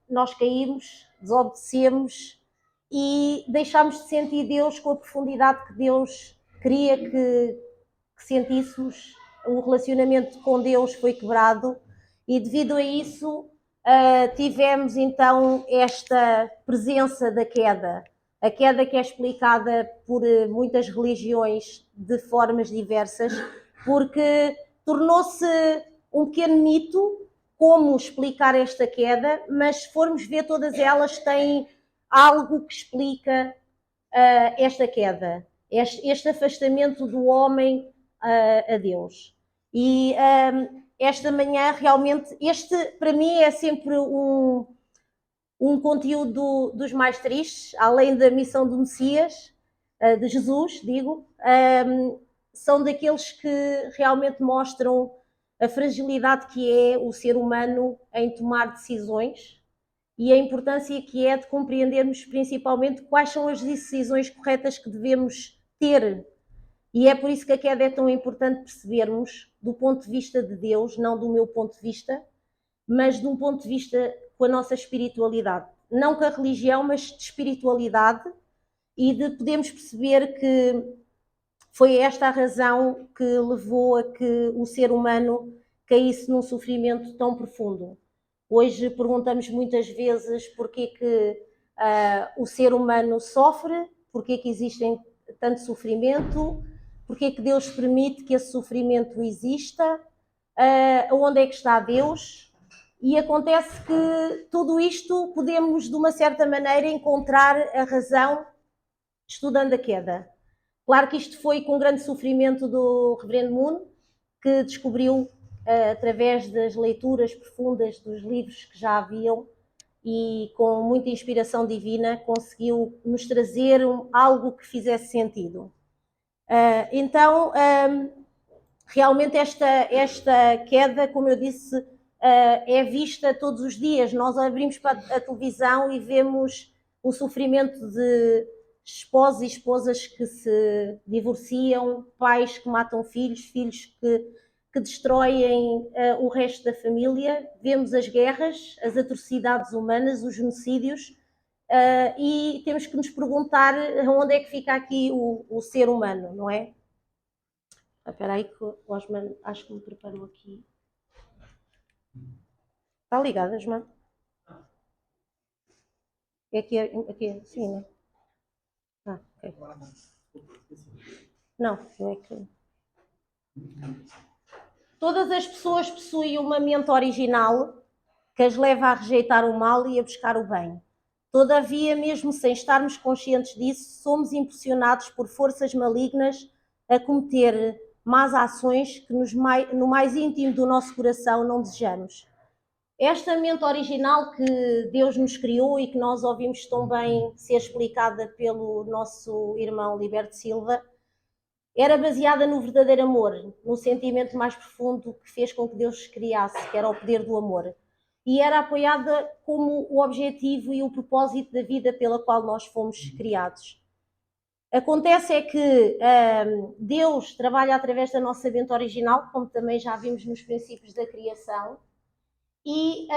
nós caímos, desobedecemos e deixámos de sentir Deus com a profundidade que Deus queria que sentíssemos. O relacionamento com Deus foi quebrado e devido a isso tivemos então esta presença da queda. A queda que é explicada por muitas religiões de formas diversas, porque tornou-se um pequeno mito como explicar esta queda, mas se formos ver, todas elas têm algo que explica esta queda, este afastamento do homem a Deus. E esta manhã, realmente, este para mim é sempre um conteúdo dos mais tristes, além da missão do Messias, de Jesus, digo, são daqueles que realmente mostram a fragilidade que é o ser humano em tomar decisões e a importância que é de compreendermos principalmente quais são as decisões corretas que devemos ter. E é por isso que a queda é tão importante percebermos do ponto de vista de Deus, não do meu ponto de vista, mas de um ponto de vista com a nossa espiritualidade. Não com a religião, mas de espiritualidade, e de podermos perceber que foi esta a razão que levou a que o ser humano caísse num sofrimento tão profundo. Hoje perguntamos muitas vezes porquê que o ser humano sofre, porquê que existe tanto sofrimento, porquê que Deus permite que esse sofrimento exista, onde é que está Deus. E acontece que tudo isto podemos, de uma certa maneira, encontrar a razão estudando a queda. Claro que isto foi com grande sofrimento do Reverendo Moon, que descobriu, através das leituras profundas dos livros que já haviam e com muita inspiração divina, conseguiu nos trazer algo que fizesse sentido. Então, realmente esta queda, como eu disse, é vista todos os dias. Nós abrimos para a televisão e vemos o sofrimento de esposos e esposas que se divorciam, pais que matam filhos, filhos que destroem o resto da família. Vemos as guerras, as atrocidades humanas, os genocídios, e temos que nos perguntar onde é que fica aqui o ser humano, não é? Espera aí que o Osman acho que me preparou aqui. Está ligado, Osman? É aqui sim, né? Ok. Não é que... Todas as pessoas possuem uma mente original que as leva a rejeitar o mal e a buscar o bem. Todavia, mesmo sem estarmos conscientes disso, somos impulsionados por forças malignas a cometer más ações que no mais íntimo do nosso coração não desejamos. Esta mente original que Deus nos criou e que nós ouvimos tão bem ser explicada pelo nosso irmão Liberto Silva, era baseada no verdadeiro amor, no sentimento mais profundo que fez com que Deus criasse, que era o poder do amor. E era apoiada como o objetivo e o propósito da vida pela qual nós fomos criados. Acontece é que Deus trabalha através da nossa mente original, como também já vimos nos princípios da criação, e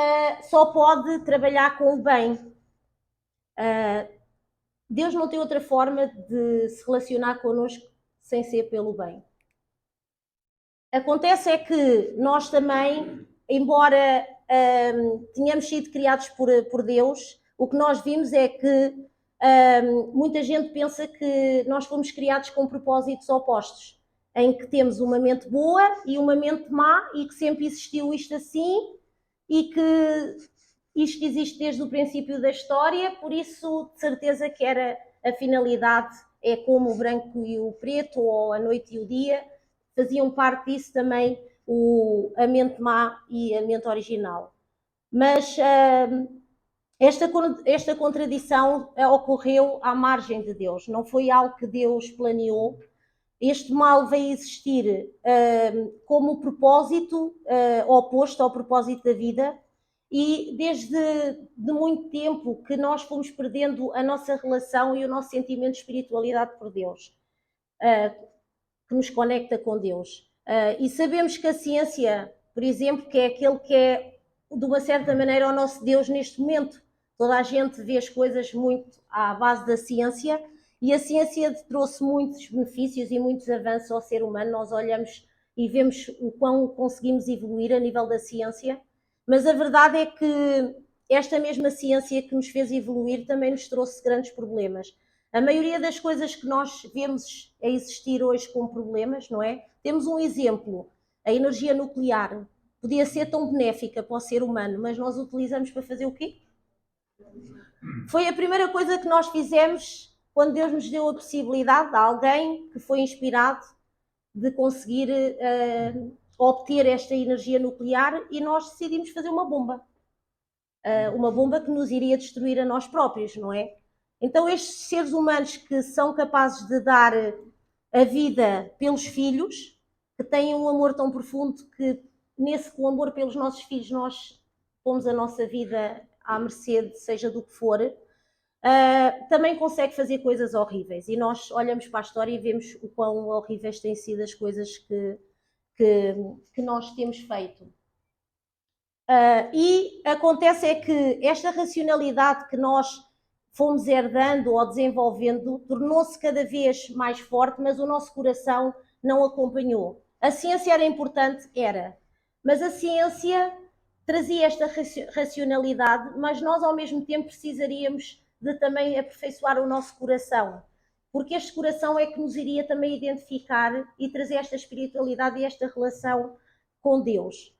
só pode trabalhar com o bem. Deus não tem outra forma de se relacionar connosco sem ser pelo bem. Acontece é que nós também, embora tenhamos sido criados por Deus, o que nós vimos é que muita gente pensa que nós fomos criados com propósitos opostos, em que temos uma mente boa e uma mente má e que sempre existiu isto assim e que isto existe desde o princípio da história, por isso de certeza que era a finalidade, é como o branco e o preto, ou a noite e o dia, faziam parte disso também a mente má e a mente original. Mas esta contradição ocorreu à margem de Deus, não foi algo que Deus planeou. Este mal veio existir como propósito oposto ao propósito da vida, e desde muito tempo que nós fomos perdendo a nossa relação e o nosso sentimento de espiritualidade por Deus, que nos conecta com Deus. E sabemos que a ciência, por exemplo, que é aquele que é de uma certa maneira, ao nosso Deus neste momento. Toda a gente vê as coisas muito à base da ciência, e a ciência trouxe muitos benefícios e muitos avanços ao ser humano. Nós olhamos e vemos o quão conseguimos evoluir a nível da ciência, mas a verdade é que esta mesma ciência que nos fez evoluir também nos trouxe grandes problemas. A maioria das coisas que nós vemos a existir hoje como problemas, não é? Temos um exemplo, a energia nuclear. Podia ser tão benéfica para o ser humano, mas nós utilizamos para fazer o quê? Foi a primeira coisa que nós fizemos quando Deus nos deu a possibilidade de alguém que foi inspirado de conseguir obter esta energia nuclear, e nós decidimos fazer uma bomba. Uma bomba que nos iria destruir a nós próprios, não é? Então estes seres humanos que são capazes de dar a vida pelos filhos, que têm um amor tão profundo que nesse amor pelos nossos filhos nós pomos a nossa vida à mercê, seja do que for, também consegue fazer coisas horríveis. E nós olhamos para a história e vemos o quão horríveis têm sido as coisas que nós temos feito. E acontece é que esta racionalidade que nós fomos herdando ou desenvolvendo tornou-se cada vez mais forte, mas o nosso coração não acompanhou. A ciência era importante? Era. Mas a ciência trazia esta racionalidade, mas nós ao mesmo tempo precisaríamos de também aperfeiçoar o nosso coração, porque este coração é que nos iria também identificar e trazer esta espiritualidade e esta relação com Deus.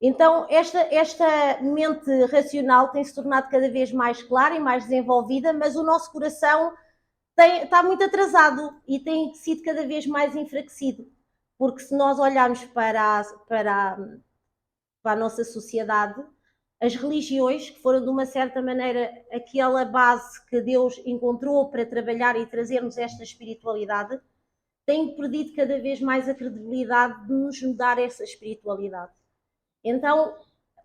Então, esta mente racional tem se tornado cada vez mais clara e mais desenvolvida, mas o nosso coração está muito atrasado e tem sido cada vez mais enfraquecido. Porque se nós olharmos para a nossa sociedade, as religiões, que foram de uma certa maneira aquela base que Deus encontrou para trabalhar e trazermos esta espiritualidade, têm perdido cada vez mais a credibilidade de nos dar essa espiritualidade. Então,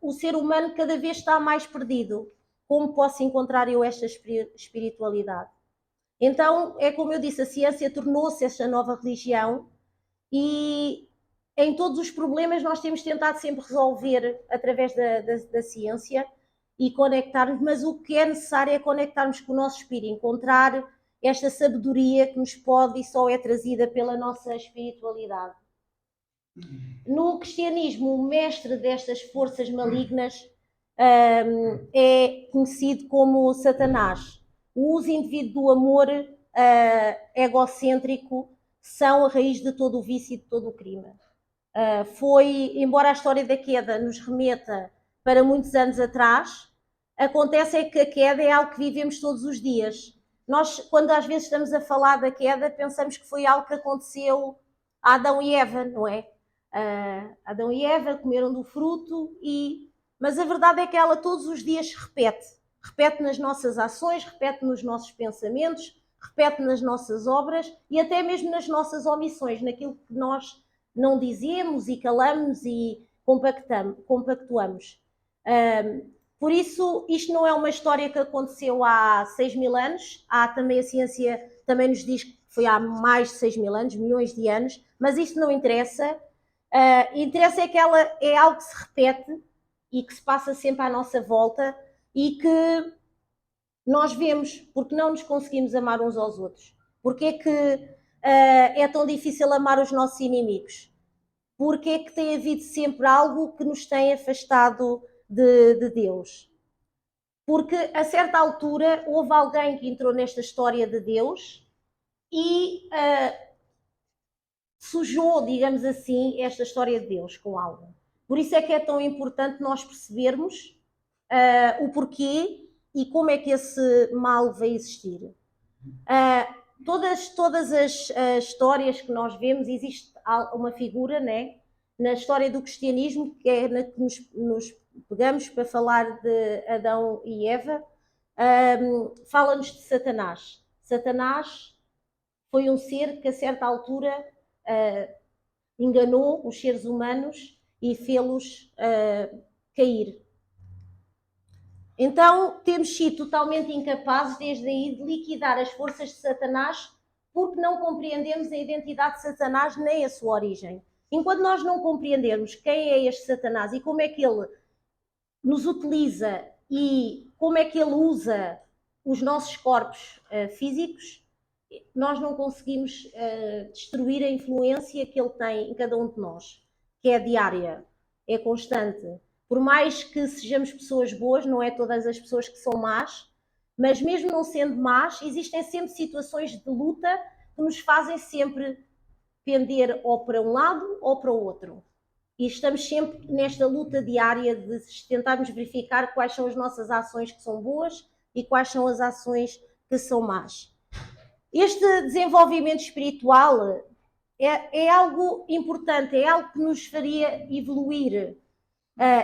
o ser humano cada vez está mais perdido. Como posso encontrar eu esta espiritualidade? Então, é como eu disse, a ciência tornou-se esta nova religião, e em todos os problemas nós temos tentado sempre resolver através da ciência e conectarmos, mas o que é necessário é conectarmos com o nosso espírito, encontrar esta sabedoria que nos pode e só é trazida pela nossa espiritualidade. No cristianismo, o mestre destas forças malignas é conhecido como Satanás. O uso indevido do amor egocêntrico são a raiz de todo o vício e de todo o crime. Embora a história da queda nos remeta para muitos anos atrás, acontece é que a queda é algo que vivemos todos os dias. Nós, quando às vezes estamos a falar da queda, pensamos que foi algo que aconteceu a Adão e Eva, não é? Adão e Eva comeram do fruto, mas a verdade é que ela todos os dias se repete nas nossas ações, repete nos nossos pensamentos, repete nas nossas obras e até mesmo nas nossas omissões, naquilo que nós não dizemos e calamos e compactuamos. Por isso, isto não é uma história que aconteceu há 6.000 anos, também a ciência também nos diz que foi há mais de 6.000 anos, milhões de anos, mas isto não interessa. Interessa é que ela é algo que se repete e que se passa sempre à nossa volta e que nós vemos porque não nos conseguimos amar uns aos outros. Porque é que é tão difícil amar os nossos inimigos? Porque é que tem havido sempre algo que nos tem afastado de Deus? Porque a certa altura houve alguém que entrou nesta história de Deus e sujou, digamos assim, esta história de Deus com algo. Por isso é que é tão importante nós percebermos o porquê e como é que esse mal vai existir. Todas as histórias que nós vemos, existe uma figura, né, na história do cristianismo, que é na que nos pegamos para falar de Adão e Eva, fala-nos de Satanás. Satanás foi um ser que a certa altura enganou os seres humanos e fê-los cair. Então, temos sido totalmente incapazes, desde aí, de liquidar as forças de Satanás, porque não compreendemos a identidade de Satanás nem a sua origem. Enquanto nós não compreendermos quem é este Satanás e como é que ele nos utiliza e como é que ele usa os nossos corpos físicos, nós não conseguimos destruir a influência que ele tem em cada um de nós, que é diária, é constante. Por mais que sejamos pessoas boas, não é todas as pessoas que são más, mas mesmo não sendo más, existem sempre situações de luta que nos fazem sempre pender ou para um lado ou para o outro. E estamos sempre nesta luta diária de tentarmos verificar quais são as nossas ações que são boas e quais são as ações que são más. Este desenvolvimento espiritual é algo importante, é algo que nos faria evoluir.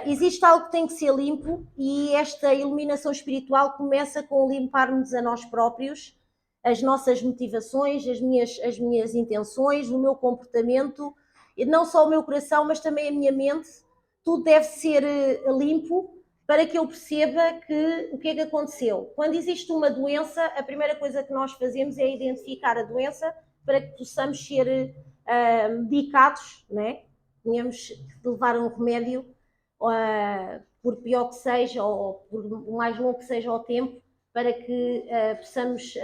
Existe algo que tem que ser limpo e esta iluminação espiritual começa com limparmos a nós próprios, as nossas motivações, as minhas intenções, o meu comportamento, e não só o meu coração, mas também a minha mente. Tudo deve ser limpo para que eu perceba o que é que aconteceu. Quando existe uma doença, a primeira coisa que nós fazemos é identificar a doença para que possamos ser medicados, né? Tínhamos que levar um remédio, por pior que seja, ou por mais longo que seja o tempo, para que possamos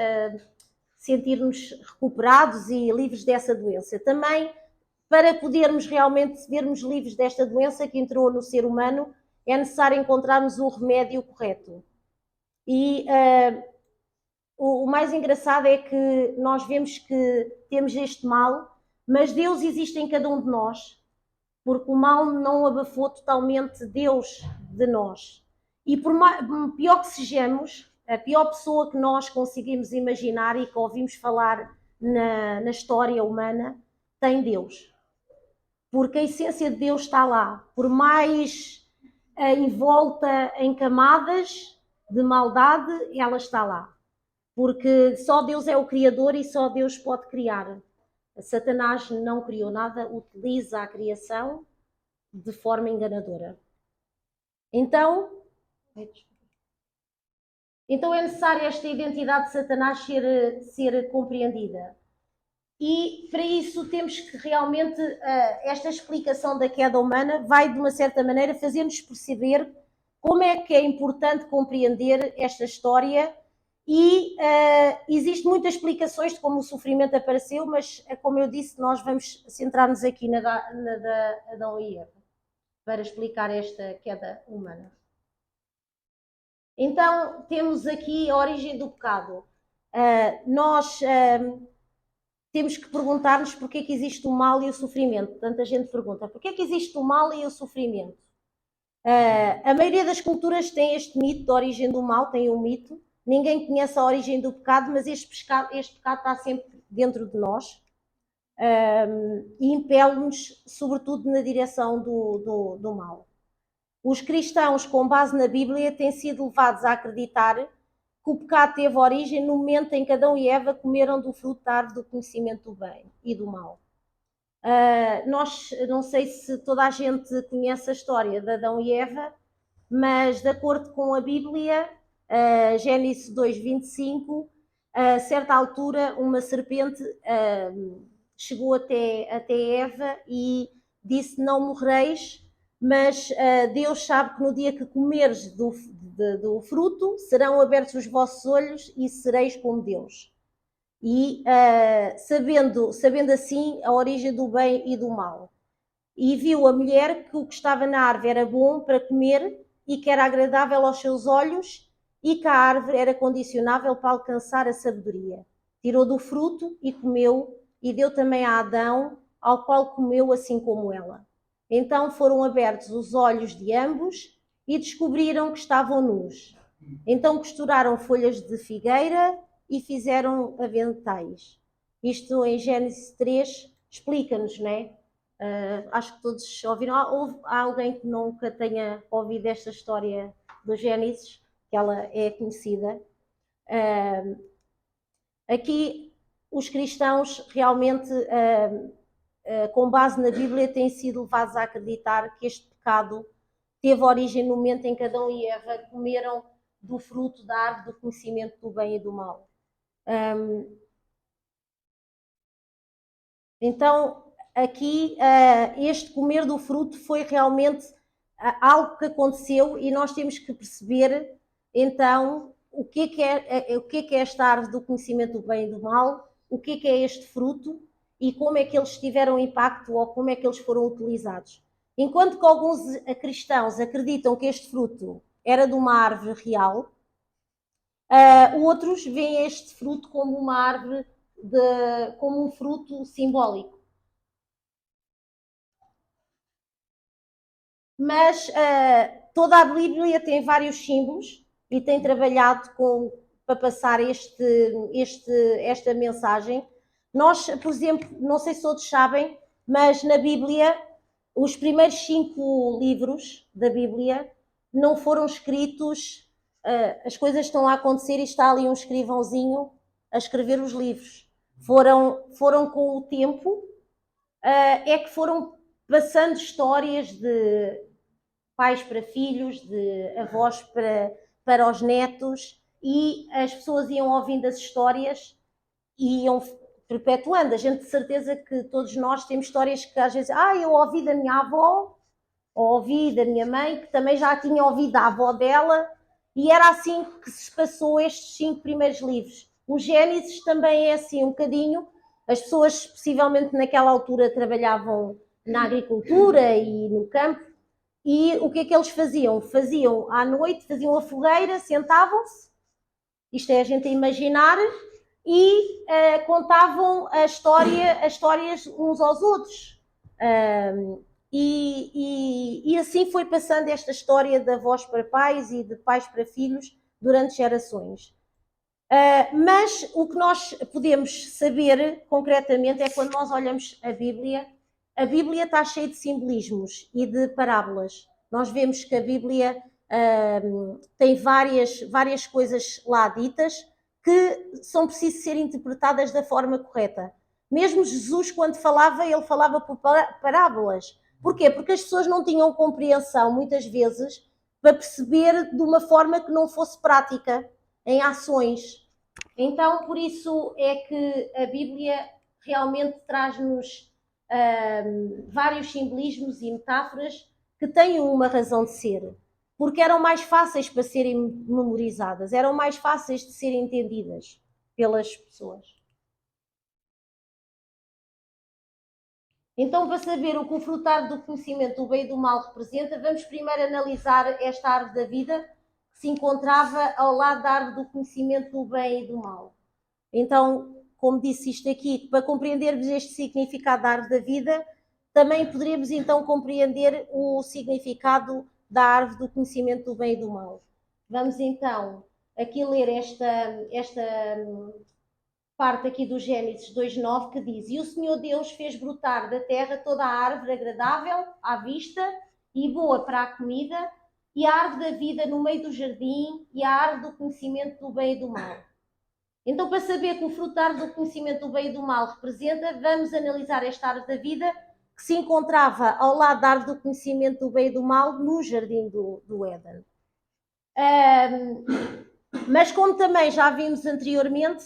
sentir-nos recuperados e livres dessa doença. Também, para podermos realmente vermos livres desta doença que entrou no ser humano, é necessário encontrarmos o remédio correto. E o mais engraçado é que nós vemos que temos este mal, mas Deus existe em cada um de nós, porque o mal não abafou totalmente Deus de nós. E por pior que sejamos, a pior pessoa que nós conseguimos imaginar e que ouvimos falar na história humana, tem Deus. Porque a essência de Deus está lá. Por mais envolta em camadas de maldade, ela está lá. Porque só Deus é o Criador e só Deus pode criar. Satanás não criou nada, utiliza a criação de forma enganadora. Então é necessário esta identidade de Satanás ser compreendida. E para isso temos que realmente, esta explicação da queda humana vai de uma certa maneira fazer-nos perceber como é que é importante compreender esta história. E existem muitas explicações de como o sofrimento apareceu, mas como eu disse, nós vamos centrar-nos aqui na da Adão e Eva para explicar esta queda humana. Então, temos aqui a origem do pecado. Nós temos que perguntar-nos porque é que existe o mal e o sofrimento. Tanta gente pergunta, porque é que existe o mal e o sofrimento? A maioria das culturas tem este mito da origem do mal, tem um mito. Ninguém conhece a origem do pecado, mas este pecado está sempre dentro de nós. E impele-nos, sobretudo, na direção do mal. Os cristãos, com base na Bíblia, têm sido levados a acreditar que o pecado teve origem no momento em que Adão e Eva comeram do fruto da árvore do conhecimento do bem e do mal. Nós, não sei se toda a gente conhece a história de Adão e Eva, mas de acordo com a Bíblia, Gênesis 2:25, a certa altura uma serpente chegou até Eva e disse: não morreis, mas Deus sabe que no dia que comeres do fruto serão abertos os vossos olhos e sereis como Deus. E sabendo assim a origem do bem e do mal. E viu a mulher que o que estava na árvore era bom para comer e que era agradável aos seus olhos e que a árvore era condicionável para alcançar a sabedoria. Tirou do fruto e comeu e deu também a Adão, ao qual comeu assim como ela. Então foram abertos os olhos de ambos e descobriram que estavam nus. Então costuraram folhas de figueira e fizeram aventais. Isto em Gênesis 3 explica-nos, não é? Acho que todos ouviram. Há alguém que nunca tenha ouvido esta história do Gênesis, que ela é conhecida. Aqui os cristãos realmente, com base na Bíblia, têm sido levados a acreditar que este pecado teve origem no momento em que Adão e Eva comeram do fruto da árvore do conhecimento do bem e do mal. Então, aqui, este comer do fruto foi realmente algo que aconteceu e nós temos que perceber, então, o que é esta árvore do conhecimento do bem e do mal, o que é este fruto e como é que eles tiveram impacto ou como é que eles foram utilizados. Enquanto que alguns cristãos acreditam que este fruto era de uma árvore real, outros veem este fruto como uma árvore, como um fruto simbólico. Mas toda a Bíblia tem vários símbolos e tem trabalhado para passar esta mensagem. Nós, por exemplo, não sei se todos sabem, mas na Bíblia, os primeiros 5 livros da Bíblia não foram escritos, as coisas estão a acontecer e está ali um escrivãozinho a escrever os livros. Foram com o tempo, é que foram passando histórias de pais para filhos, de avós para os netos, e as pessoas iam ouvindo as histórias e iam perpetuando. A gente de certeza que todos nós temos histórias que às vezes, eu ouvi da minha avó, ou ouvi da minha mãe, que também já tinha ouvido da avó dela, e era assim que se passou estes 5 primeiros livros. O Gênesis também é assim um bocadinho. As pessoas, possivelmente naquela altura, trabalhavam na agricultura e no campo, e o que é que eles faziam? Faziam à noite, faziam a fogueira, sentavam-se, isto é a gente a imaginar, e contavam as histórias uns aos outros. E assim foi passando esta história de avós para pais e de pais para filhos durante gerações. Mas o que nós podemos saber concretamente é quando nós olhamos a Bíblia está cheia de simbolismos e de parábolas. Nós vemos que a Bíblia tem várias coisas lá ditas que são precisas ser interpretadas da forma correta. Mesmo Jesus, quando falava, ele falava por parábolas. Porquê? Porque as pessoas não tinham compreensão, muitas vezes, para perceber de uma forma que não fosse prática, em ações. Então, por isso é que a Bíblia realmente traz-nos vários simbolismos e metáforas que têm uma razão de ser, porque eram mais fáceis para serem memorizadas, eram mais fáceis de serem entendidas pelas pessoas. Então, para saber o que o frutar do conhecimento do bem e do mal representa, vamos primeiro analisar esta árvore da vida que se encontrava ao lado da árvore do conhecimento do bem e do mal. Então, como disse isto aqui, para compreendermos este significado da árvore da vida, também poderemos então compreender o significado da árvore do conhecimento do bem e do mal. Vamos então aqui ler esta parte aqui do Gênesis 2:9 que diz: E o Senhor Deus fez brotar da terra toda a árvore agradável à vista e boa para a comida, e a árvore da vida no meio do jardim, e a árvore do conhecimento do bem e do mal. Então, para saber que o frutar do conhecimento do bem e do mal representa, vamos analisar esta árvore da vida que se encontrava ao lado da árvore do conhecimento do bem e do mal no jardim do Éden. Mas como também já vimos anteriormente,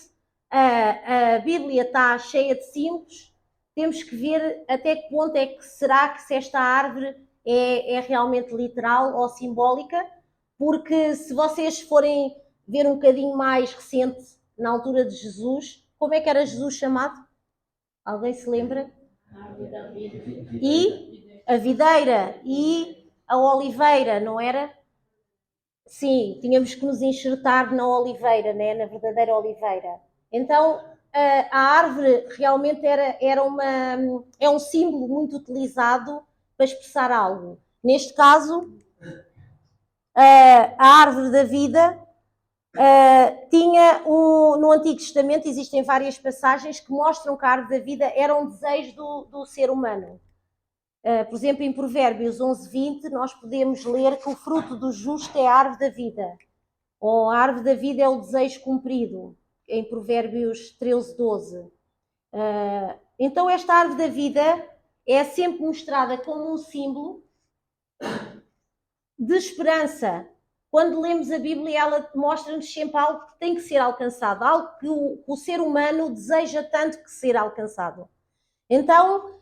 a Bíblia está cheia de símbolos, temos que ver até que ponto é que será que se esta árvore é realmente literal ou simbólica, porque se vocês forem ver um bocadinho mais recente, na altura de Jesus, como é que era Jesus chamado? Alguém se lembra? E a videira e a oliveira, não era? Sim, tínhamos que nos enxertar na oliveira, né? Na verdadeira oliveira. Então, a árvore realmente é um símbolo muito utilizado para expressar algo. Neste caso, a árvore da vida no Antigo Testamento existem várias passagens que mostram que a árvore da vida era um desejo do ser humano. Por exemplo, em Provérbios 11:20, nós podemos ler que o fruto do justo é a árvore da vida, ou a árvore da vida é o desejo cumprido, em Provérbios 13:12. Então, esta árvore da vida é sempre mostrada como um símbolo de esperança. Quando lemos a Bíblia, ela mostra-nos sempre algo que tem que ser alcançado, algo que o ser humano deseja tanto que ser alcançado. Então,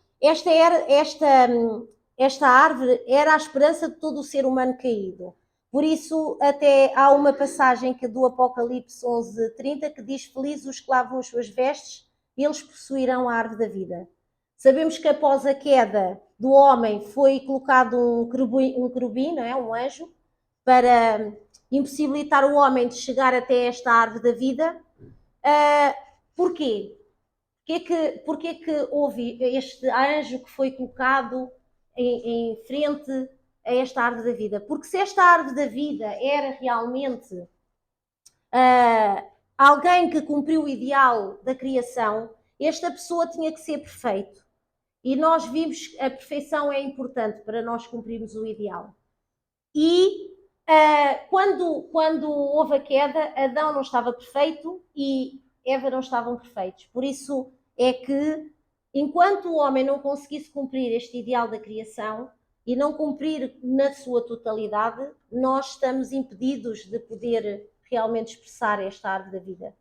esta árvore era a esperança de todo o ser humano caído. Por isso, até há uma passagem do Apocalipse 11:30 que diz: felizes os que lavam as suas vestes, eles possuirão a árvore da vida. Sabemos que após a queda do homem foi colocado um querubim, não é? Um anjo, para impossibilitar o homem de chegar até esta árvore da vida. Porquê? Porquê que houve este anjo que foi colocado em frente a esta árvore da vida? Porque se esta árvore da vida era realmente alguém que cumpriu o ideal da criação, esta pessoa tinha que ser perfeito. E nós vimos que a perfeição é importante para nós cumprirmos o ideal. E quando houve a queda, Adão não estava perfeito e Eva não estavam perfeitos. Por isso é que, enquanto o homem não conseguisse cumprir este ideal da criação e não cumprir na sua totalidade, nós estamos impedidos de poder realmente expressar esta árvore da vida.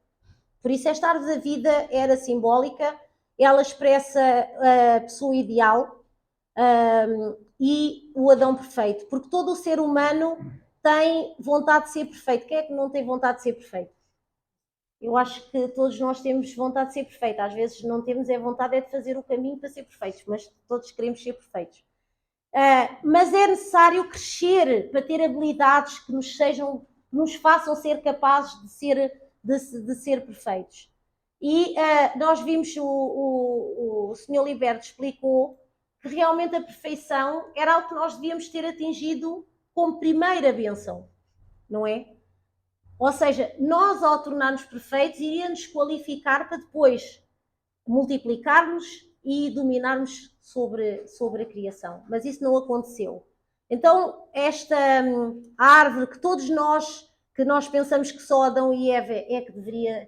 Por isso, esta árvore da vida era simbólica, ela expressa a pessoa ideal e o Adão perfeito, porque todo o ser humano tem vontade de ser perfeito. Quem é que não tem vontade de ser perfeito? Eu acho que todos nós temos vontade de ser perfeito. Às vezes não temos vontade de fazer o caminho para ser perfeitos, mas todos queremos ser perfeitos. Mas é necessário crescer para ter habilidades que nos façam ser capazes de ser perfeitos. E nós vimos, o Sr. Liberto explicou que realmente a perfeição era algo que nós devíamos ter atingido como primeira bênção, não é? Ou seja, nós ao tornar-nos perfeitos iríamos qualificar para depois multiplicarmos e dominarmos sobre a criação. Mas isso não aconteceu. Então, esta árvore que nós pensamos que só Adão e Eva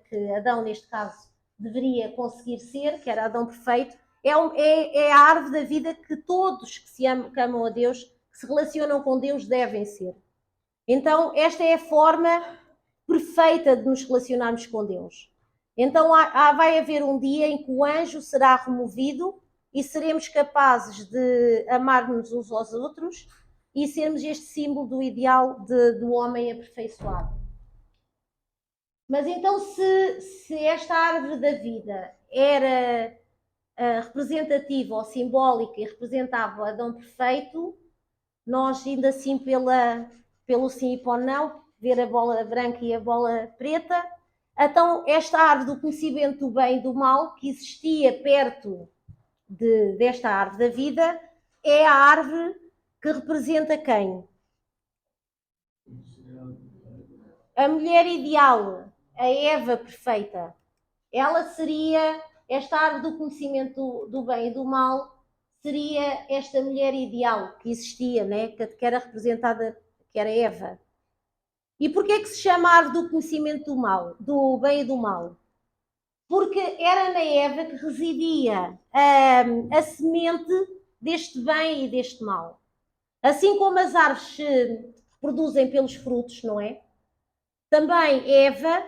que Adão neste caso deveria conseguir ser, que era Adão perfeito, é a árvore da vida que todos que que amam a Deus, que se relacionam com Deus, devem ser. Então, esta é a forma perfeita de nos relacionarmos com Deus. Então vai haver um dia em que o anjo será removido e seremos capazes de amar-nos uns aos outros e sermos este símbolo do ideal do homem aperfeiçoado. Mas então, se esta árvore da vida era representativa ou simbólica e representava o Adão perfeito, nós ainda assim pelo sim e pelo não, ver a bola branca e a bola preta, então esta árvore do conhecimento do bem e do mal, que existia perto desta árvore da vida, é a árvore que representa quem? A mulher ideal, a Eva perfeita. Ela seria, esta árvore do conhecimento do bem e do mal, seria esta mulher ideal que existia, né? que era representada, que era Eva. E porquê é que se chama árvore do conhecimento do mal, do bem e do mal? Porque era na Eva que residia a semente deste bem e deste mal. Assim como as árvores se reproduzem pelos frutos, não é? Também Eva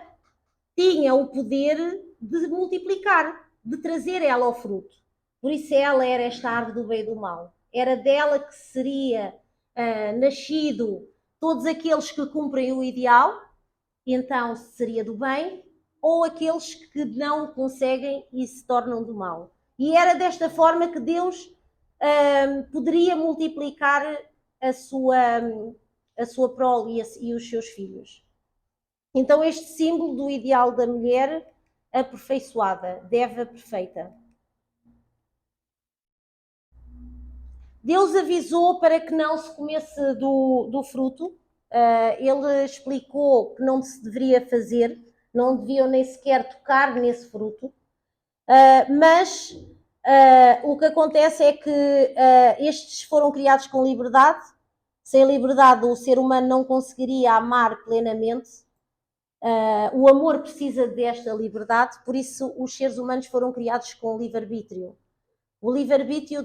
tinha o poder de multiplicar, de trazer ela ao fruto. Por isso ela era esta árvore do bem e do mal. Era dela que seria nascido todos aqueles que cumprem o ideal, então seria do bem, ou aqueles que não conseguem e se tornam do mal. E era desta forma que Deus poderia multiplicar a sua prole e os seus filhos. Então este símbolo do ideal da mulher aperfeiçoada, Eva perfeita. Deus avisou para que não se comesse do fruto. Ele explicou que não se deveria fazer, não deviam nem sequer tocar nesse fruto. Mas o que acontece é que estes foram criados com liberdade. Sem liberdade o ser humano não conseguiria amar plenamente. O amor precisa desta liberdade, por isso os seres humanos foram criados com livre-arbítrio. O livre-arbítrio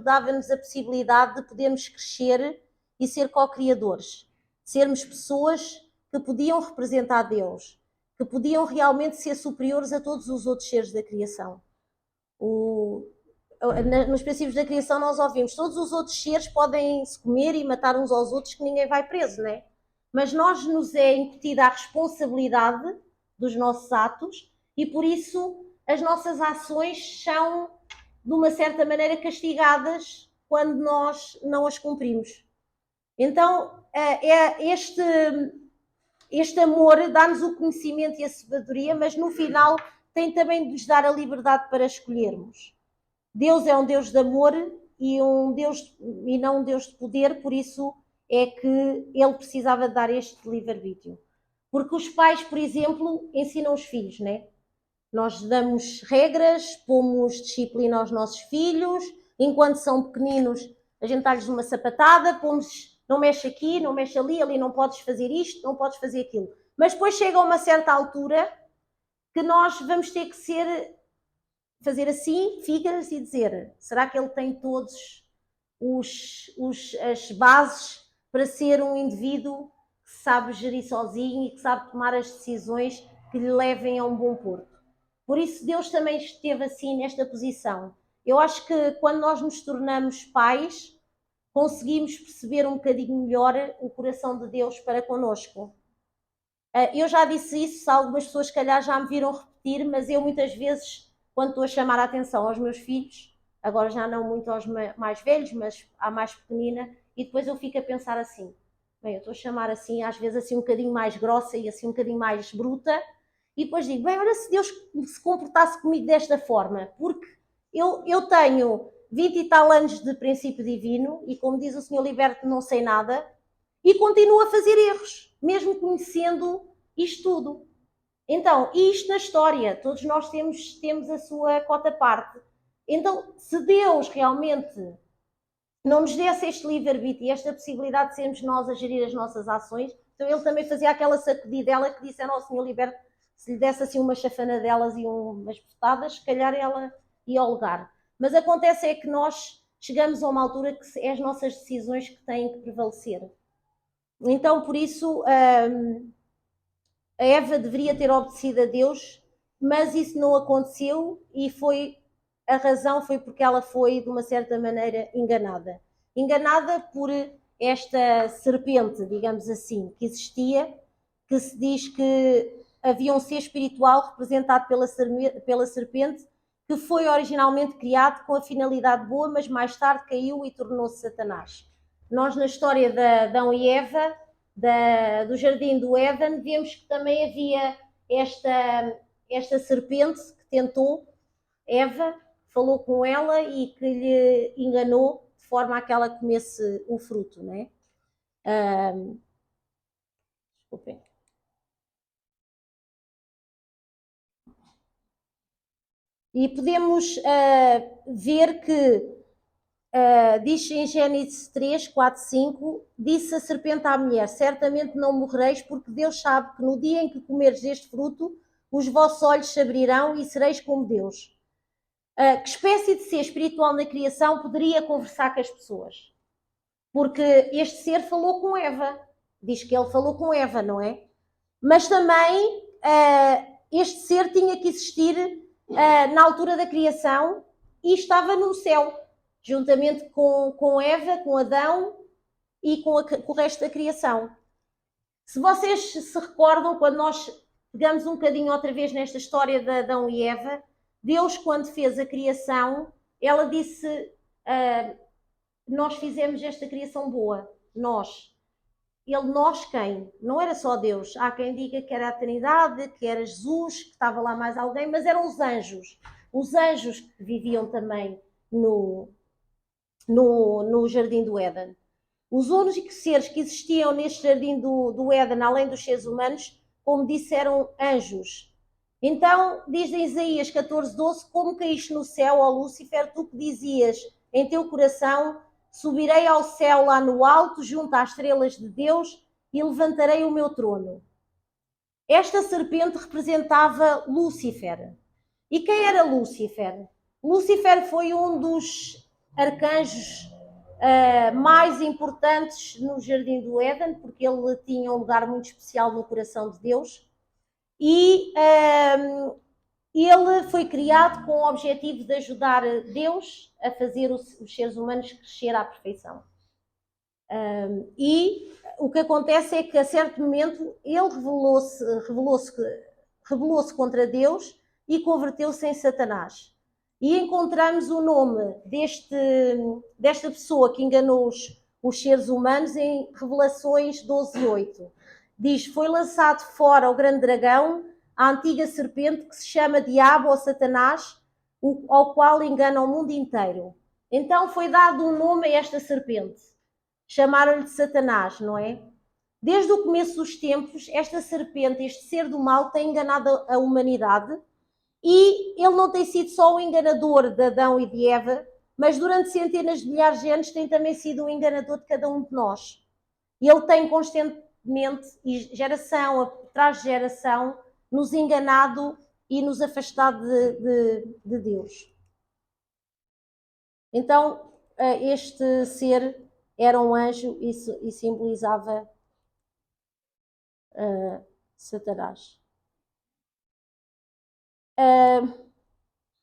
dava-nos a possibilidade de podermos crescer e ser co-criadores, sermos pessoas que podiam representar Deus, que podiam realmente ser superiores a todos os outros seres da criação. nos princípios da criação nós ouvimos, todos os outros seres podem se comer e matar uns aos outros que ninguém vai preso, não é? Mas nos é incutida a responsabilidade dos nossos atos e por isso as nossas ações são de uma certa maneira castigadas quando nós não as cumprimos. Então este amor dá-nos o conhecimento e a sabedoria, mas no final tem também de nos dar a liberdade para escolhermos. Deus é um Deus de amor e não um Deus de poder, por isso é que ele precisava de dar este livre-arbítrio. Porque os pais, por exemplo, ensinam os filhos, né? Nós damos regras, pomos disciplina aos nossos filhos, enquanto são pequeninos, a gente dá-lhes uma sapatada, pomos, não mexe aqui, não mexe ali, ali não podes fazer isto, não podes fazer aquilo. Mas depois chega a uma certa altura que nós vamos ter que fazer assim, fica-se e dizer, será que ele tem todos as bases para ser um indivíduo que sabe gerir sozinho e que sabe tomar as decisões que lhe levem a um bom porto? Por isso Deus também esteve assim nesta posição. Eu acho que quando nós nos tornamos pais, conseguimos perceber um bocadinho melhor o coração de Deus para connosco. Eu já disse isso, algumas pessoas se calhar já me viram repetir, mas eu muitas vezes, quando estou a chamar a atenção aos meus filhos, agora já não muito aos mais velhos, mas à mais pequenina, e depois eu fico a pensar assim, bem, eu estou a chamar assim, às vezes assim um bocadinho mais grossa e assim um bocadinho mais bruta, e depois digo, bem, olha se Deus se comportasse comigo desta forma, porque eu tenho 20 e tal anos de princípio divino, e como diz o Senhor Liberto, não sei nada, e continuo a fazer erros, mesmo conhecendo isto tudo. Então, isto na história, todos nós temos a sua cota parte. Então, se Deus realmente não nos desse este livre-arbítrio e esta possibilidade de sermos nós a gerir as nossas ações, então ele também fazia aquela sacudidela que disse ao Senhor Liberto, se lhe desse assim uma chafanadelas e umas bofetadas, se calhar ela ia ao lugar. Mas acontece é que nós chegamos a uma altura que é as nossas decisões que têm que prevalecer. Então, por isso, a Eva deveria ter obedecido a Deus, mas isso não aconteceu e a razão foi porque ela foi, de uma certa maneira, enganada. Enganada por esta serpente, digamos assim, que existia, que se diz que havia um ser espiritual representado pela serpente, que foi originalmente criado com a finalidade boa, mas mais tarde caiu e tornou-se Satanás. Nós, na história de Adão e Eva, do jardim do Éden, vemos que também havia esta serpente que tentou Eva, falou com ela e que lhe enganou de forma a que ela comesse o fruto, né? Desculpem. E podemos ver que diz em Gênesis 3, 4, 5, disse a serpente à mulher, certamente não morrereis, porque Deus sabe que no dia em que comeres deste fruto, os vossos olhos se abrirão e sereis como Deus. Que espécie de ser espiritual na criação poderia conversar com as pessoas? Porque este ser falou com Eva, diz que ele falou com Eva, não é? Mas também este ser tinha que existir na altura da criação e estava no céu, juntamente com Eva, com Adão e com o resto da criação. Se vocês se recordam, quando nós pegamos um bocadinho outra vez nesta história de Adão e Eva, Deus, quando fez a criação, ela disse, nós fizemos esta criação boa, nós. Nós quem? Não era só Deus. Há quem diga que era a Trindade, que era Jesus, que estava lá mais alguém, mas eram os anjos. Os anjos que viviam também no Jardim do Éden. Os únicos seres que existiam neste Jardim do Éden, além dos seres humanos, como disseram anjos. Então, diz em Isaías 14:12, como caíste no céu, ó Lúcifer, tu que dizias em teu coração, subirei ao céu lá no alto, junto às estrelas de Deus, e levantarei o meu trono. Esta serpente representava Lúcifer. E quem era Lúcifer? Lúcifer foi um dos arcanjos mais importantes no Jardim do Éden, porque ele tinha um lugar muito especial no coração de Deus. E ele foi criado com o objetivo de ajudar Deus a fazer os seres humanos crescer à perfeição. E o que acontece é que, a certo momento, ele rebelou-se contra Deus e converteu-se em Satanás. E encontramos o nome desta pessoa que enganou os seres humanos em Revelações 12:8. Diz: foi lançado fora o grande dragão, a antiga serpente que se chama Diabo ou Satanás, ao qual engana o mundo inteiro. Então foi dado um nome a esta serpente. Chamaram-lhe de Satanás, não é? Desde o começo dos tempos, esta serpente, este ser do mal, tem enganado a humanidade, e ele não tem sido só o enganador de Adão e de Eva, mas durante centenas de milhares de anos tem também sido o enganador de cada um de nós. E ele tem constantemente, e geração atrás de geração, nos enganado e nos afastado de Deus. Então, este ser era um anjo e simbolizava Satanás.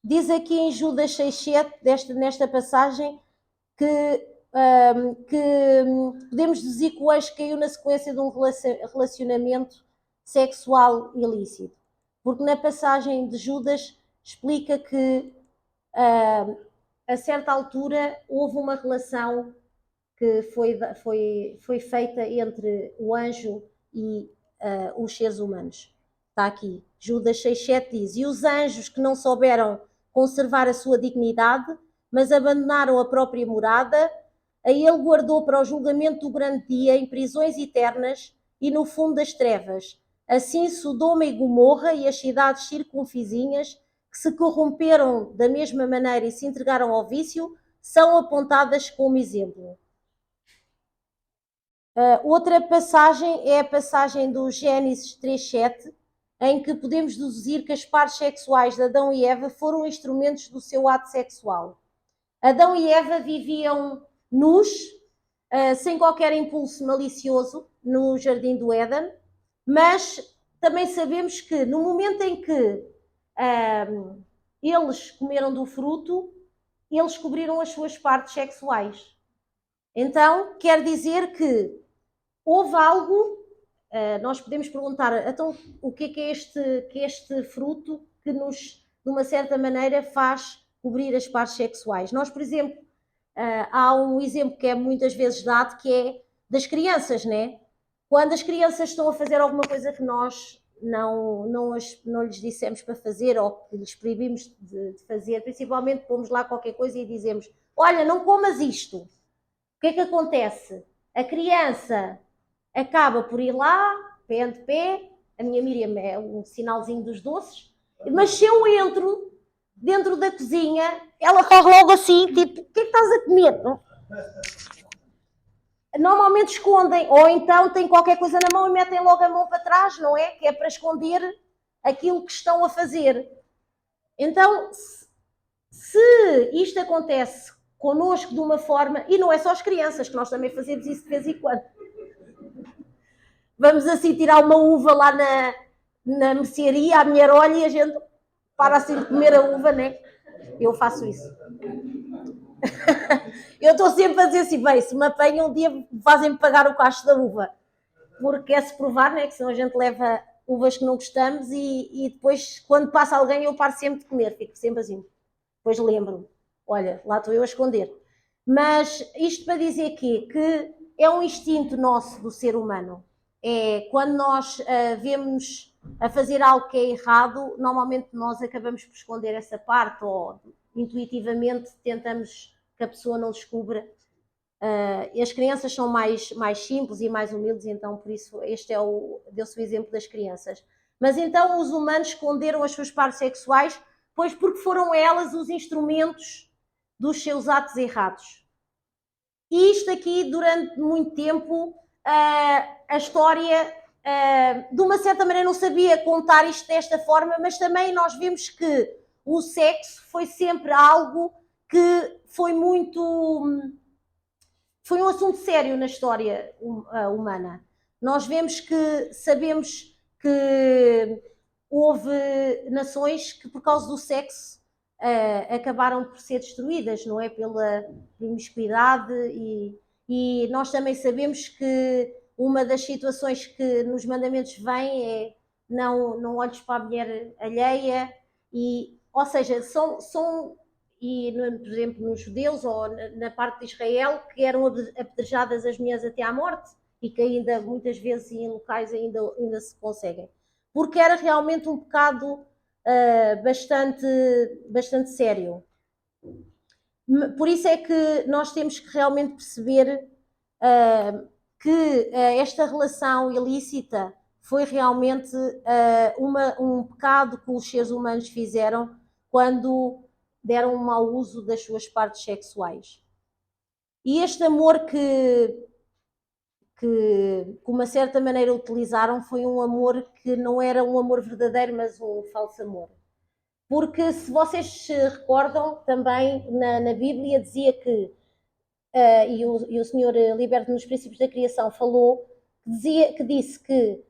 Diz aqui em Judas 6,7, nesta passagem, que podemos dizer que o anjo caiu na sequência de um relacionamento sexual ilícito. Porque na passagem de Judas explica que a certa altura houve uma relação que foi feita entre o anjo e os seres humanos. Está aqui, Judas 6,7 diz: e os anjos que não souberam conservar a sua dignidade, mas abandonaram a própria morada, a ele guardou para o julgamento do grande dia em prisões eternas e no fundo das trevas. Assim Sodoma e Gomorra e as cidades circunvizinhas, que se corromperam da mesma maneira e se entregaram ao vício, são apontadas como exemplo. Outra passagem é a passagem do Gênesis 3,7, em que podemos deduzir que as partes sexuais de Adão e Eva foram instrumentos do seu ato sexual. Adão e Eva viviam nus, sem qualquer impulso malicioso, no jardim do Éden, mas também sabemos que no momento em que eles comeram do fruto, eles cobriram as suas partes sexuais. Então, quer dizer que houve algo. Nós podemos perguntar, então, o que é este fruto que nos, de uma certa maneira, faz cobrir as partes sexuais? Nós, por exemplo, há um exemplo que é muitas vezes dado, que é das crianças, né? Quando as crianças estão a fazer alguma coisa que nós não lhes dissemos para fazer, ou que lhes proibimos de fazer, principalmente pomos lá qualquer coisa e dizemos: olha, não comas isto. O que é que acontece? A criança acaba por ir lá, pé ante pé, a minha Miriam é um sinalzinho dos doces, mas se eu entro dentro da cozinha, ela faz logo assim, tipo: o que é que estás a comer? Normalmente escondem, ou então têm qualquer coisa na mão e metem logo a mão para trás, não é? Que é para esconder aquilo que estão a fazer. Então, se isto acontece connosco de uma forma, e não é só as crianças, que nós também fazemos isso de vez em quando. Vamos assim tirar uma uva lá na mercearia, a mulher olha e a gente para assim de comer a uva, né? Eu faço isso. Eu estou sempre a dizer assim: bem, se me apanham um dia fazem-me pagar o cacho da uva, porque é-se provar, né? Que senão a gente leva uvas que não gostamos e depois, quando passa alguém, eu paro sempre de comer, fico sempre assim. Depois lembro-me: olha, lá estou eu a esconder. Mas isto para dizer que é um instinto nosso do ser humano. É quando nós vemos a fazer algo que é errado, normalmente nós acabamos por esconder essa parte, ou intuitivamente tentamos que a pessoa não descubra. As crianças são mais simples e mais humildes, então por isso este deu-se o exemplo das crianças. Mas então os humanos esconderam as suas partes sexuais, pois porque foram elas os instrumentos dos seus atos errados. E isto aqui, durante muito tempo, a história, de uma certa maneira, não sabia contar isto desta forma, mas também nós vemos que o sexo foi sempre algo que foi um assunto sério na história humana. Nós sabemos que houve nações que, por causa do sexo, acabaram por ser destruídas, não é? Pela promiscuidade e nós também sabemos que uma das situações que nos mandamentos vem é não olhes para a mulher alheia, ou seja, e, por exemplo, nos judeus ou na parte de Israel, que eram apedrejadas as mulheres até à morte e que ainda, muitas vezes, em locais ainda se conseguem. Porque era realmente um pecado bastante sério. Por isso é que nós temos que realmente perceber que esta relação ilícita foi realmente um pecado que os seres humanos fizeram quando deram um mau uso das suas partes sexuais. E este amor que de uma certa maneira utilizaram foi um amor que não era um amor verdadeiro, mas um falso amor. Porque se vocês se recordam, também na Bíblia dizia que, e o Senhor Liberto nos princípios da criação falou, que disse que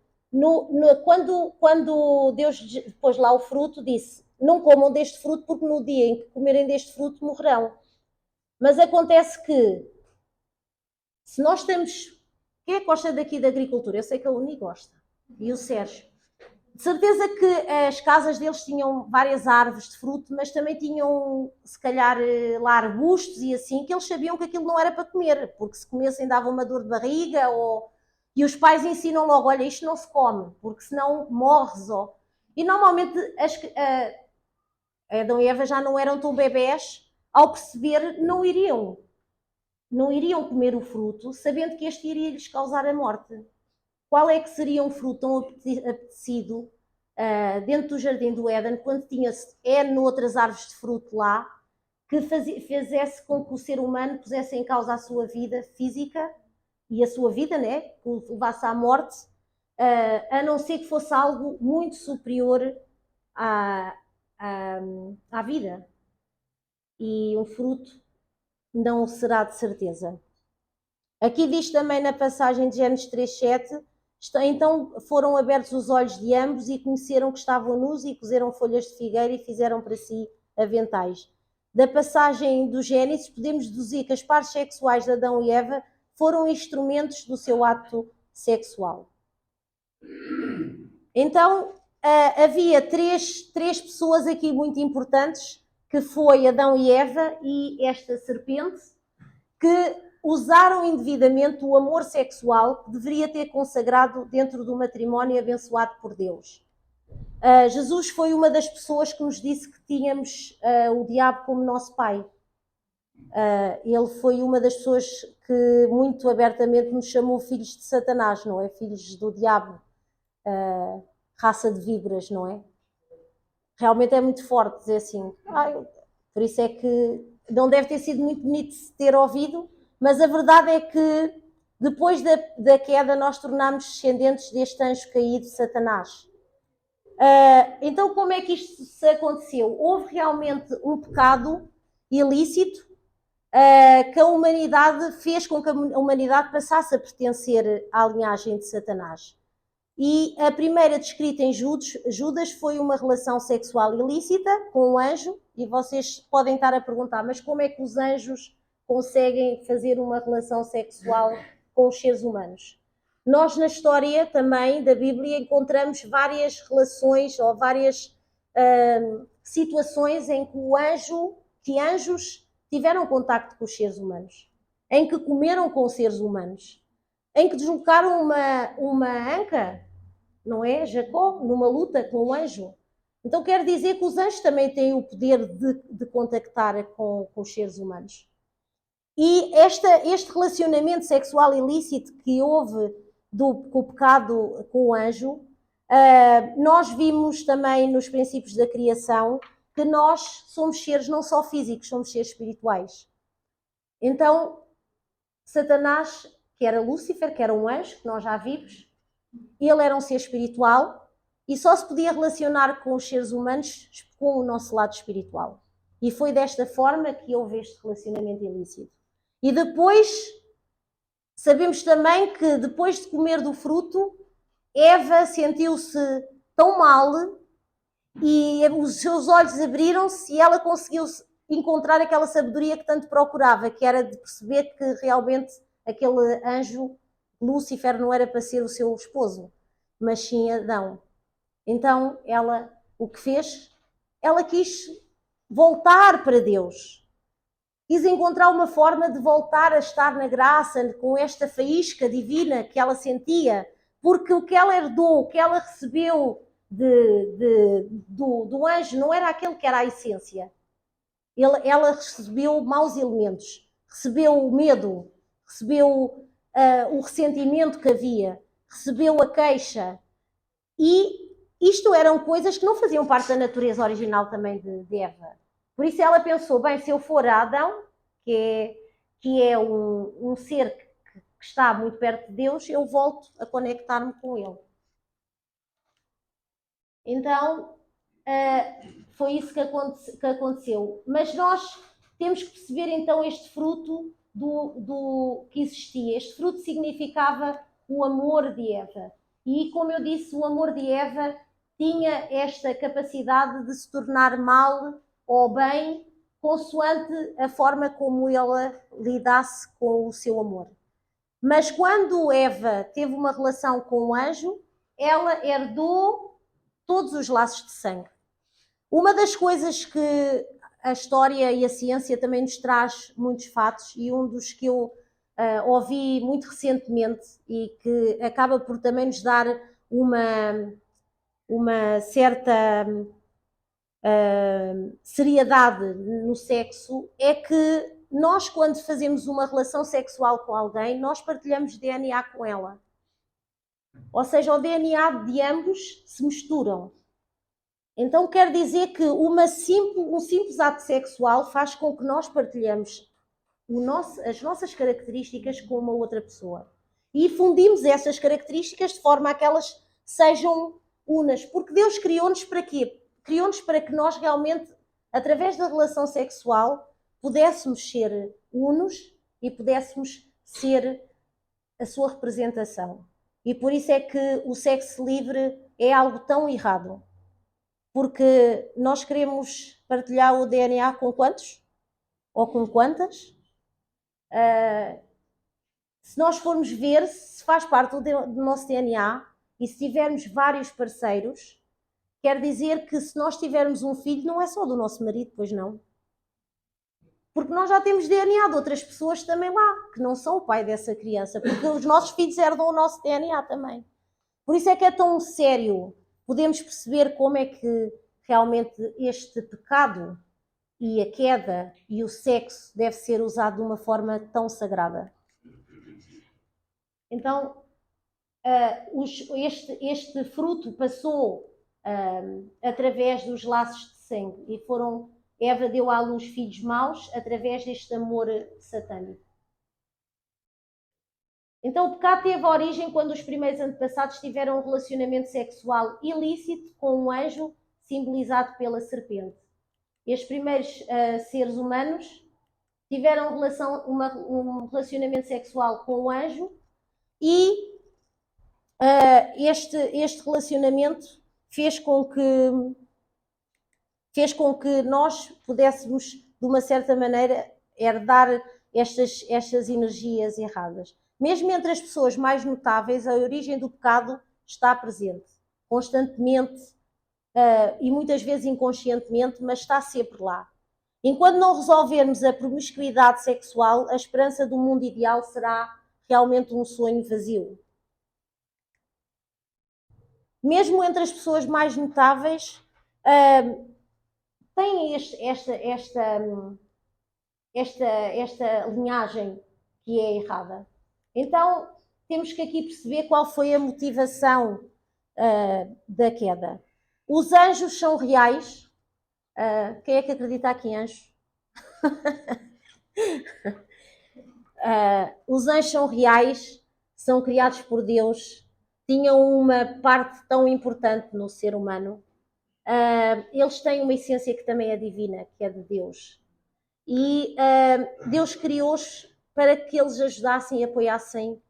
quando Deus pôs lá o fruto, disse, não comam deste fruto porque no dia em que comerem deste fruto morrerão. Mas acontece que, se nós estamos... Quem é que gosta daqui da agricultura? Eu sei que a Uni gosta. E o Sérgio. De certeza que as casas deles tinham várias árvores de fruto, mas também tinham, se calhar, lá arbustos e assim, que eles sabiam que aquilo não era para comer, porque se comessem dava uma dor de barriga, e os pais ensinam logo, olha, isto não se come, porque senão morres. E normalmente Adão e Eva já não eram tão bebés, ao perceber, não iriam comer o fruto, sabendo que este iria lhes causar a morte. Qual é que seria um fruto tão apetecido dentro do jardim do Éden, quando tinha-se outras árvores de fruto lá, que fizesse com que o ser humano pusesse em causa a sua vida física e a sua vida, né, que o levasse à morte, a não ser que fosse algo muito superior à vida. E um fruto não será de certeza. Aqui diz também na passagem de Gênesis 3:7, então foram abertos os olhos de ambos e conheceram que estavam nus e cozeram folhas de figueira e fizeram para si aventais. Da passagem do Gênesis podemos deduzir que as partes sexuais de Adão e Eva foram instrumentos do seu ato sexual. Então havia três pessoas aqui muito importantes, que foi Adão e Eva e esta serpente, que usaram indevidamente o amor sexual que deveria ter consagrado dentro do matrimónio abençoado por Deus. Jesus foi uma das pessoas que nos disse que tínhamos o diabo como nosso pai. Ele foi uma das pessoas que muito abertamente nos chamou filhos de Satanás, não é? Filhos do diabo, raça de víboras, não é? Realmente é muito forte dizer assim. Por isso é que não deve ter sido muito bonito de ter ouvido, mas a verdade é que depois da queda nós tornámos descendentes deste anjo caído, Satanás. Então como é que isto se aconteceu? Houve realmente um pecado ilícito que a humanidade fez com que a humanidade passasse a pertencer à linhagem de Satanás. E a primeira descrita em Judas foi uma relação sexual ilícita com um anjo, e vocês podem estar a perguntar, mas como é que os anjos conseguem fazer uma relação sexual com os seres humanos? Nós, na história também da Bíblia, encontramos várias relações ou várias situações em que anjos tiveram contacto com os seres humanos, em que comeram com os seres humanos, em que deslocaram uma anca, não é? Jacó, numa luta com o anjo. Então quer dizer que os anjos também têm o poder de contactar com os seres humanos. E este relacionamento sexual ilícito que houve com o pecado com o anjo, nós vimos também nos princípios da criação que nós somos seres não só físicos, somos seres espirituais. Então, Satanás, que era Lúcifer, que era um anjo, que nós já vimos, ele era um ser espiritual e só se podia relacionar com os seres humanos com o nosso lado espiritual. E foi desta forma que houve este relacionamento ilícito. E depois, sabemos também que depois de comer do fruto, Eva sentiu-se tão mal e os seus olhos abriram-se e ela conseguiu encontrar aquela sabedoria que tanto procurava, que era de perceber que realmente aquele anjo, Lúcifer, não era para ser o seu esposo, mas sim Adão. Então ela, o que fez? Ela quis voltar para Deus. Quis encontrar uma forma de voltar a estar na graça, com esta faísca divina que ela sentia, porque o que ela herdou, o que ela recebeu do anjo, não era aquele que era a essência. Ela recebeu maus elementos, recebeu o medo, recebeu o ressentimento que havia, recebeu a queixa. E isto eram coisas que não faziam parte da natureza original também de Eva. Por isso ela pensou, bem, se eu for a Adão, que é um ser que está muito perto de Deus, eu volto a conectar-me com ele. Então, foi isso que aconteceu. Mas nós temos que perceber então este fruto do que existia. Este fruto significava o amor de Eva. E, como eu disse, o amor de Eva tinha esta capacidade de se tornar mal ou bem, consoante a forma como ela lidasse com o seu amor. Mas quando Eva teve uma relação com o anjo, ela herdou todos os laços de sangue. Uma das coisas que a história e a ciência também nos traz muitos fatos, e um dos que eu ouvi muito recentemente e que acaba por também nos dar uma certa seriedade no sexo, é que nós, quando fazemos uma relação sexual com alguém, nós partilhamos DNA com ela. Ou seja, o DNA de ambos se misturam. Então quer dizer que um simples ato sexual faz com que nós partilhemos as nossas características com uma outra pessoa. E fundimos essas características de forma a que elas sejam unas. Porque Deus criou-nos para quê? Criou-nos para que nós realmente, através da relação sexual, pudéssemos ser unos e pudéssemos ser a sua representação. E por isso é que o sexo livre é algo tão errado. Porque nós queremos partilhar o DNA com quantos? Ou com quantas? Se nós formos ver se faz parte do nosso DNA e se tivermos vários parceiros, quer dizer que se nós tivermos um filho, não é só do nosso marido, pois não. Porque nós já temos DNA de outras pessoas também lá, que não são o pai dessa criança, porque os nossos filhos herdam o nosso DNA também. Por isso é que é tão sério. Podemos perceber como é que realmente este pecado e a queda e o sexo deve ser usado de uma forma tão sagrada. Então, este fruto passou através dos laços de sangue e Eva deu à luz filhos maus através deste amor satânico. Então, o pecado teve origem quando os primeiros antepassados tiveram um relacionamento sexual ilícito com um anjo simbolizado pela serpente. Estes primeiros seres humanos tiveram um relacionamento sexual com o anjo e este relacionamento fez com que nós pudéssemos, de uma certa maneira, herdar estas energias erradas. Mesmo entre as pessoas mais notáveis, a origem do pecado está presente, constantemente e muitas vezes inconscientemente, mas está sempre lá. Enquanto não resolvermos a promiscuidade sexual, a esperança do mundo ideal será realmente um sonho vazio. Mesmo entre as pessoas mais notáveis, têm esta linhagem que é errada. Então, temos que aqui perceber qual foi a motivação da queda. Os anjos são reais. Quem é que acredita aqui em anjos? Os anjos são reais, são criados por Deus, tinham uma parte tão importante no ser humano. Eles têm uma essência que também é divina, que é de Deus. E Deus criou-os para que eles ajudassem e apoiassem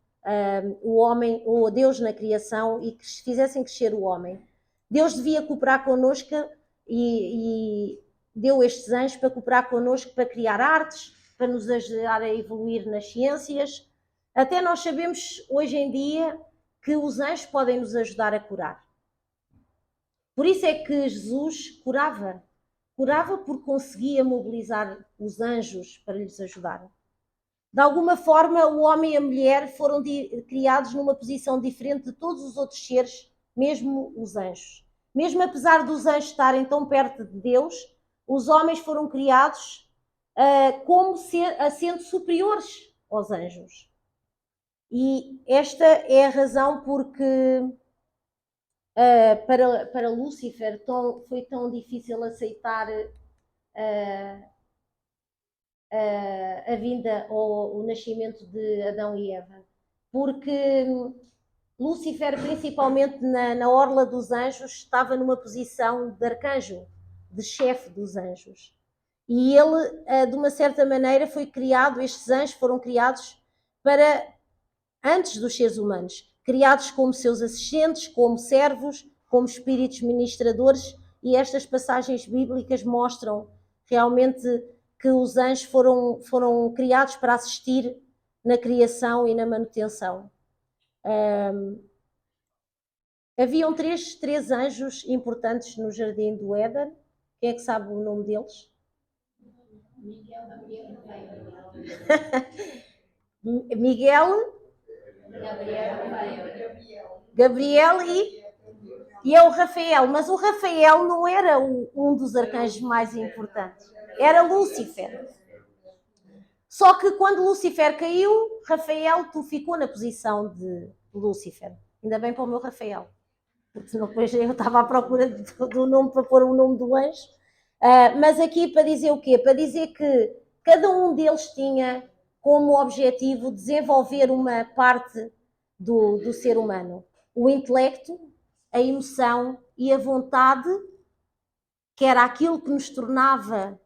o homem, ou Deus na criação, e que fizessem crescer o homem. Deus devia cooperar connosco e deu estes anjos para cooperar connosco, para criar artes, para nos ajudar a evoluir nas ciências. Até nós sabemos hoje em dia que os anjos podem nos ajudar a curar. Por isso é que Jesus curava. Curava porque conseguia mobilizar os anjos para lhes ajudar. De alguma forma, o homem e a mulher foram criados numa posição diferente de todos os outros seres, mesmo os anjos. Mesmo apesar dos anjos estarem tão perto de Deus, os homens foram criados como sendo superiores aos anjos. E esta é a razão porque para Lúcifer foi tão difícil aceitar a vinda ou o nascimento de Adão e Eva. Porque Lúcifer, principalmente na orla dos anjos, estava numa posição de arcanjo, de chefe dos anjos. E ele, de uma certa maneira, foi criado, estes anjos foram criados antes dos seres humanos, criados como seus assistentes, como servos, como espíritos ministradores, e estas passagens bíblicas mostram realmente que os anjos foram criados para assistir na criação e na manutenção. Haviam três anjos importantes no Jardim do Éden. Quem é que sabe o nome deles? Miguel, Gabriel e é o Rafael. Mas o Rafael não era um dos arcanjos mais importantes. Era Lúcifer. Só que quando Lúcifer caiu, Rafael ficou na posição de Lúcifer. Ainda bem para o meu Rafael. Porque senão depois eu estava à procura do nome para pôr o nome do anjo. Mas aqui para dizer o quê? Para dizer que cada um deles tinha como objetivo desenvolver uma parte do ser humano. O intelecto, a emoção e a vontade, que era aquilo que nos tornava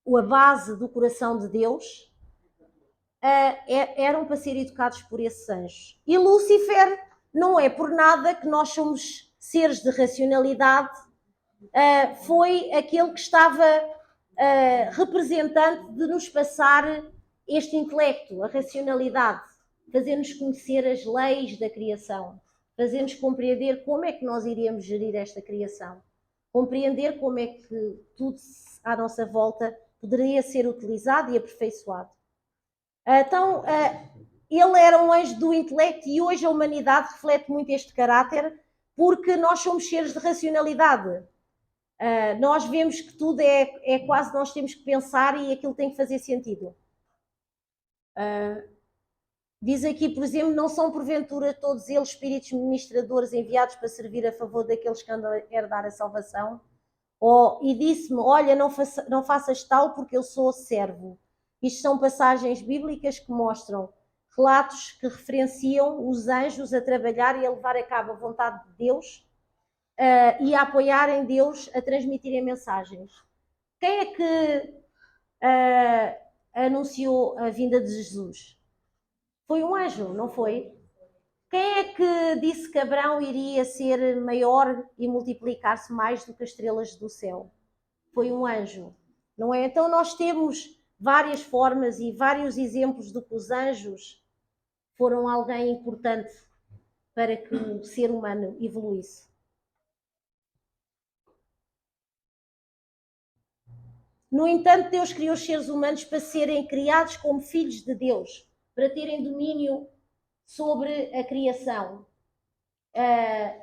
a base do coração de Deus, eram para ser educados por esses anjos. E Lúcifer não é por nada que nós somos seres de racionalidade, foi aquele que estava representante de nos passar este intelecto, a racionalidade, fazer-nos conhecer as leis da criação, fazer-nos compreender como é que nós iríamos gerir esta criação, compreender como é que tudo à nossa volta poderia ser utilizado e aperfeiçoado. Então, ele era um anjo do intelecto e hoje a humanidade reflete muito este caráter porque nós somos seres de racionalidade. Nós vemos que tudo é quase nós temos que pensar e aquilo tem que fazer sentido. Diz aqui, por exemplo, não são porventura todos eles espíritos ministradores enviados para servir a favor daqueles que andam a herdar a salvação? E disse-me, olha, não faças tal porque eu sou servo. Isto são passagens bíblicas que mostram relatos que referenciam os anjos a trabalhar e a levar a cabo a vontade de Deus e a apoiarem Deus a transmitirem mensagens. Quem é que anunciou a vinda de Jesus? Foi um anjo, não foi? Quem é que disse que Abraão iria ser maior e multiplicar-se mais do que as estrelas do céu? Foi um anjo, não é? Então nós temos várias formas e vários exemplos de que os anjos foram alguém importante para que o ser humano evoluísse. No entanto, Deus criou os seres humanos para serem criados como filhos de Deus, para terem domínio sobre a criação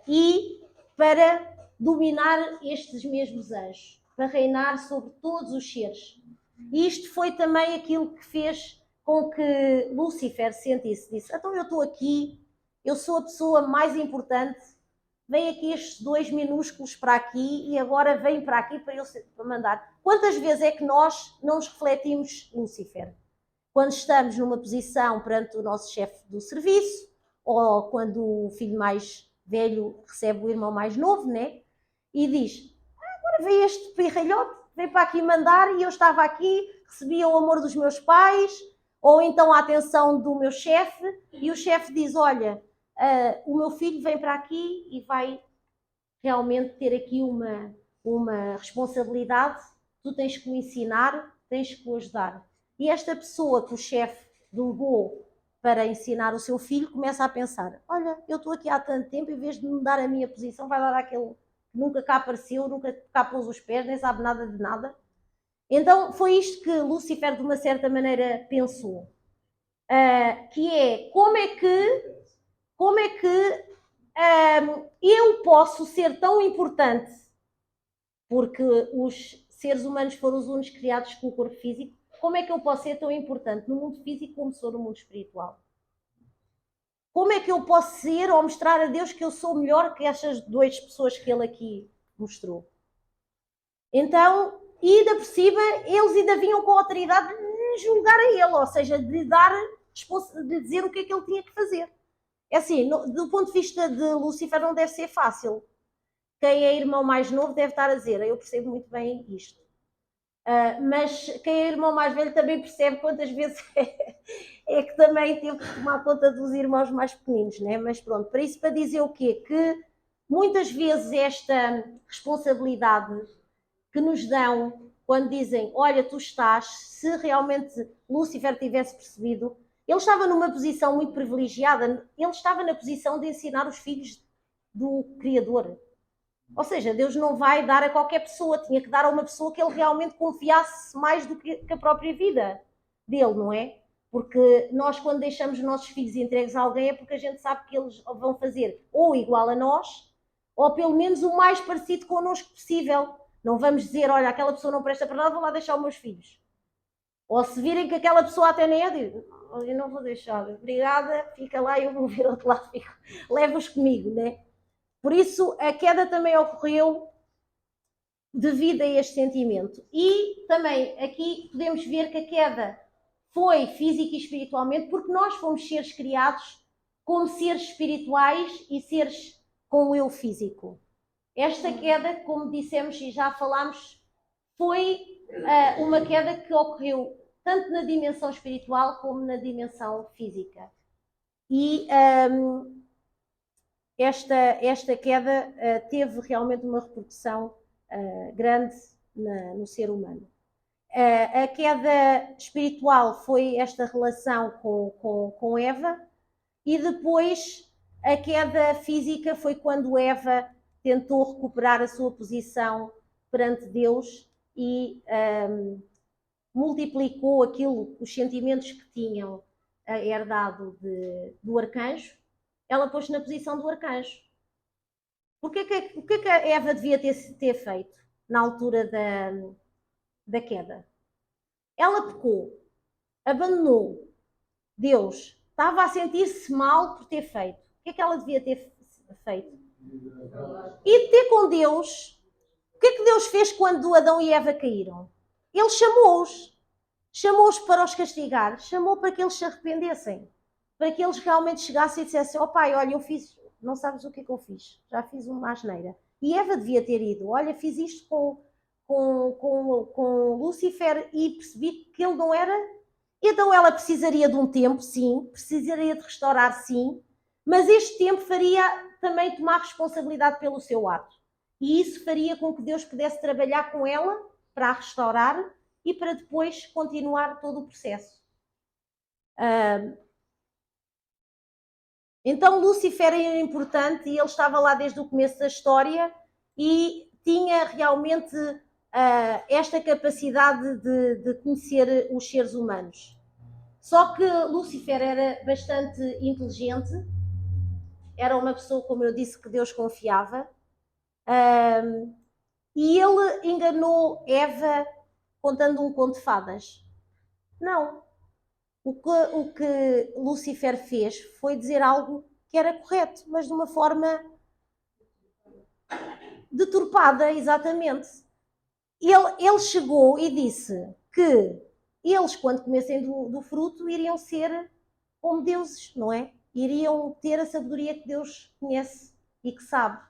e para dominar estes mesmos anjos, para reinar sobre todos os seres. E isto foi também aquilo que fez com que Lúcifer sentisse, disse, então eu estou aqui, eu sou a pessoa mais importante, vem aqui estes dois minúsculos para aqui e agora vem para aqui para eu mandar. Quantas vezes é que nós não nos refletimos Lúcifer? Quando estamos numa posição perante o nosso chefe do serviço, ou quando o filho mais velho recebe o irmão mais novo, né? E diz, agora vem este pirralhote, vem para aqui mandar e eu estava aqui, recebia o amor dos meus pais, ou então a atenção do meu chefe, e o chefe diz, olha, o meu filho vem para aqui e vai realmente ter aqui uma responsabilidade, tu tens que o ensinar, tens que o ajudar. E esta pessoa que o chefe delegou para ensinar o seu filho começa a pensar, olha, eu estou aqui há tanto tempo, em vez de me dar a minha posição, vai dar àquele que nunca cá apareceu, nunca cá pôs os pés, nem sabe nada de nada. Então foi isto que Lúcifer de uma certa maneira pensou, que é como é que eu posso ser tão importante, porque os seres humanos foram os únicos criados com o corpo físico, como é que eu posso ser tão importante no mundo físico como sou no mundo espiritual? Como é que eu posso ser ou mostrar a Deus que eu sou melhor que estas duas pessoas que ele aqui mostrou? Então, e ainda por cima, eles ainda vinham com a autoridade de julgar a ele, ou seja, de dizer o que é que ele tinha que fazer. É assim, do ponto de vista de Lúcifer não deve ser fácil. Quem é irmão mais novo deve estar a dizer, eu percebo muito bem isto. Mas quem é irmão mais velho também percebe quantas vezes é que também teve que tomar conta dos irmãos mais pequeninos, né? Mas pronto, para isso para dizer o quê? Que muitas vezes esta responsabilidade que nos dão quando dizem, olha, tu estás, se realmente Lúcifer tivesse percebido, ele estava numa posição muito privilegiada, ele estava na posição de ensinar os filhos do Criador. Ou seja, Deus não vai dar a qualquer pessoa, tinha que dar a uma pessoa que ele realmente confiasse mais do que a própria vida dele, não é? Porque nós, quando deixamos os nossos filhos entregues a alguém, é porque a gente sabe que eles vão fazer ou igual a nós, ou pelo menos o mais parecido connosco possível. Não vamos dizer, olha, aquela pessoa não presta para nada, vou lá deixar os meus filhos. Ou se virem que aquela pessoa até nem é, digo, eu não vou deixar, obrigada, fica lá e eu vou ver outro lado, leva-os comigo, né? Por isso, a queda também ocorreu devido a este sentimento. E também aqui podemos ver que a queda foi física e espiritualmente, porque nós fomos seres criados como seres espirituais e seres com o eu físico. Esta queda, como dissemos e já falámos, foi uma queda que ocorreu tanto na dimensão espiritual como na dimensão física. E esta queda teve realmente uma repercussão grande no ser humano. A queda espiritual foi esta relação com Eva, e depois a queda física foi quando Eva tentou recuperar a sua posição perante Deus e multiplicou os sentimentos que tinham herdado do arcanjo. Ela pôs-se na posição do arcanjo. O que é que a Eva devia ter feito na altura da queda? Ela pecou, abandonou Deus, estava a sentir-se mal por ter feito. O que é que ela devia ter feito? E ter com Deus. O que é que Deus fez quando Adão e Eva caíram? Ele chamou-os. Chamou-os para os castigar. Chamou para que eles se arrependessem. Para que eles realmente chegassem e dissessem, ó pai, olha, eu fiz, não sabes o que é que eu fiz. Já fiz uma asneira. E Eva devia ter ido. Olha, fiz isto com Lúcifer e percebi que ele não era. Então ela precisaria de um tempo, sim, precisaria de restaurar, sim, mas este tempo faria também tomar responsabilidade pelo seu ato. E isso faria com que Deus pudesse trabalhar com ela para a restaurar e para depois continuar todo o processo. Então Lúcifer era importante e ele estava lá desde o começo da história e tinha realmente esta capacidade de conhecer os seres humanos. Só que Lúcifer era bastante inteligente, era uma pessoa, como eu disse, que Deus confiava, e ele enganou Eva contando um conto de fadas. Não. O que Lúcifer fez foi dizer algo que era correto, mas de uma forma deturpada, exatamente. Ele chegou e disse que eles, quando comessem do fruto, iriam ser como deuses, não é? Iriam ter a sabedoria que Deus conhece e que sabe.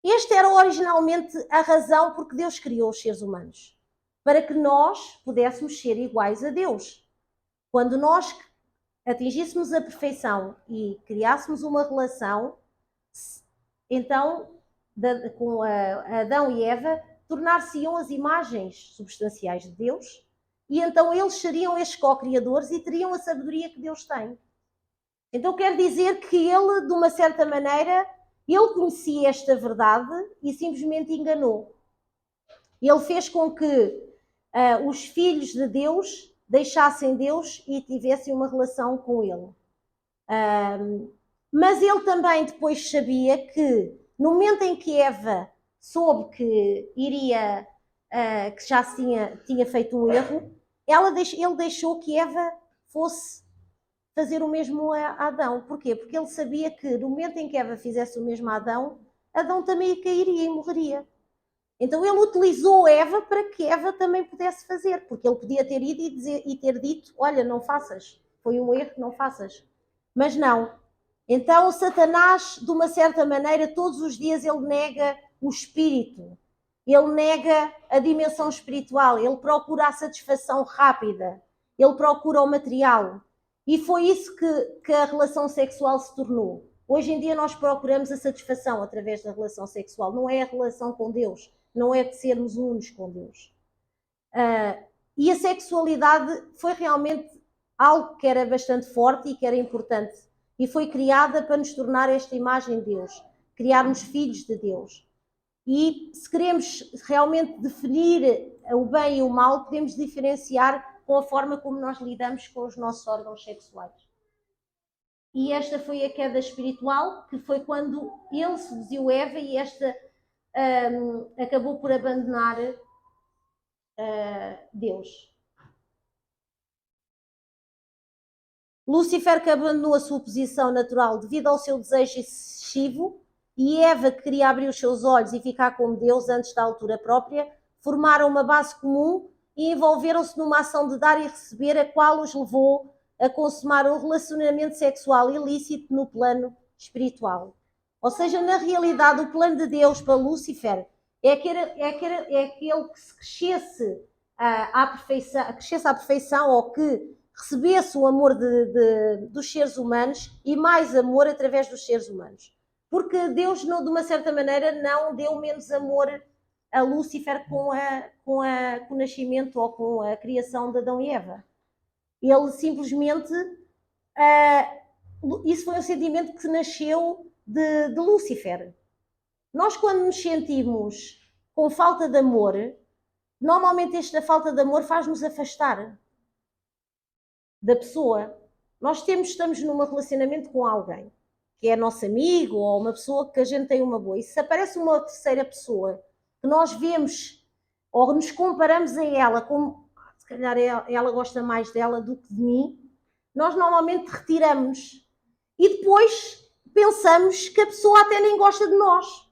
Esta era originalmente a razão por que Deus criou os seres humanos. Para que nós pudéssemos ser iguais a Deus. Quando nós atingíssemos a perfeição e criássemos uma relação, então com Adão e Eva, tornar-se-iam as imagens substanciais de Deus, e então eles seriam estes co-criadores e teriam a sabedoria que Deus tem. Então quer dizer que ele, de uma certa maneira, ele conhecia esta verdade e simplesmente enganou. Ele fez com que os filhos de Deus deixassem Deus e tivessem uma relação com ele. Mas ele também depois sabia que, no momento em que Eva soube que iria, que já tinha feito um erro, ele deixou que Eva fosse fazer o mesmo a Adão. Porquê? Porque ele sabia que, no momento em que Eva fizesse o mesmo a Adão, Adão também cairia e morreria. Então ele utilizou Eva para que Eva também pudesse fazer, porque ele podia ter ido e ter dito, olha, não faças, foi um erro, não faças. Mas não. Então Satanás, de uma certa maneira, todos os dias ele nega o espírito, ele nega a dimensão espiritual, ele procura a satisfação rápida, ele procura o material. E foi isso que a relação sexual se tornou. Hoje em dia nós procuramos a satisfação através da relação sexual, não é a relação com Deus, não é de sermos unos com Deus. E a sexualidade foi realmente algo que era bastante forte e que era importante. E foi criada para nos tornar esta imagem de Deus, criarmos filhos de Deus. E se queremos realmente definir o bem e o mal, podemos diferenciar com a forma como nós lidamos com os nossos órgãos sexuais. E esta foi a queda espiritual, que foi quando ele seduziu Eva e esta acabou por abandonar Deus. Lúcifer, que abandonou a sua posição natural devido ao seu desejo excessivo, e Eva, que queria abrir os seus olhos e ficar como Deus antes da altura própria, formaram uma base comum e envolveram-se numa ação de dar e receber, a qual os levou a consumar um relacionamento sexual ilícito no plano espiritual. Ou seja, na realidade, o plano de Deus para Lúcifer é aquele que se crescesse à perfeição, ou que recebesse o amor dos seres humanos e mais amor através dos seres humanos. Porque Deus, de uma certa maneira, não deu menos amor a Lúcifer com o nascimento ou com a criação de Adão e Eva. Ele simplesmente... isso foi um sentimento que nasceu de Lúcifer. Nós, quando nos sentimos com falta de amor, normalmente esta falta de amor faz-nos afastar da pessoa. Nós estamos num relacionamento com alguém que é nosso amigo ou uma pessoa que a gente tem uma boa, e se aparece uma terceira pessoa que nós vemos ou nos comparamos a ela, como se calhar ela gosta mais dela do que de mim, nós normalmente retiramos e depois pensamos que a pessoa até nem gosta de nós.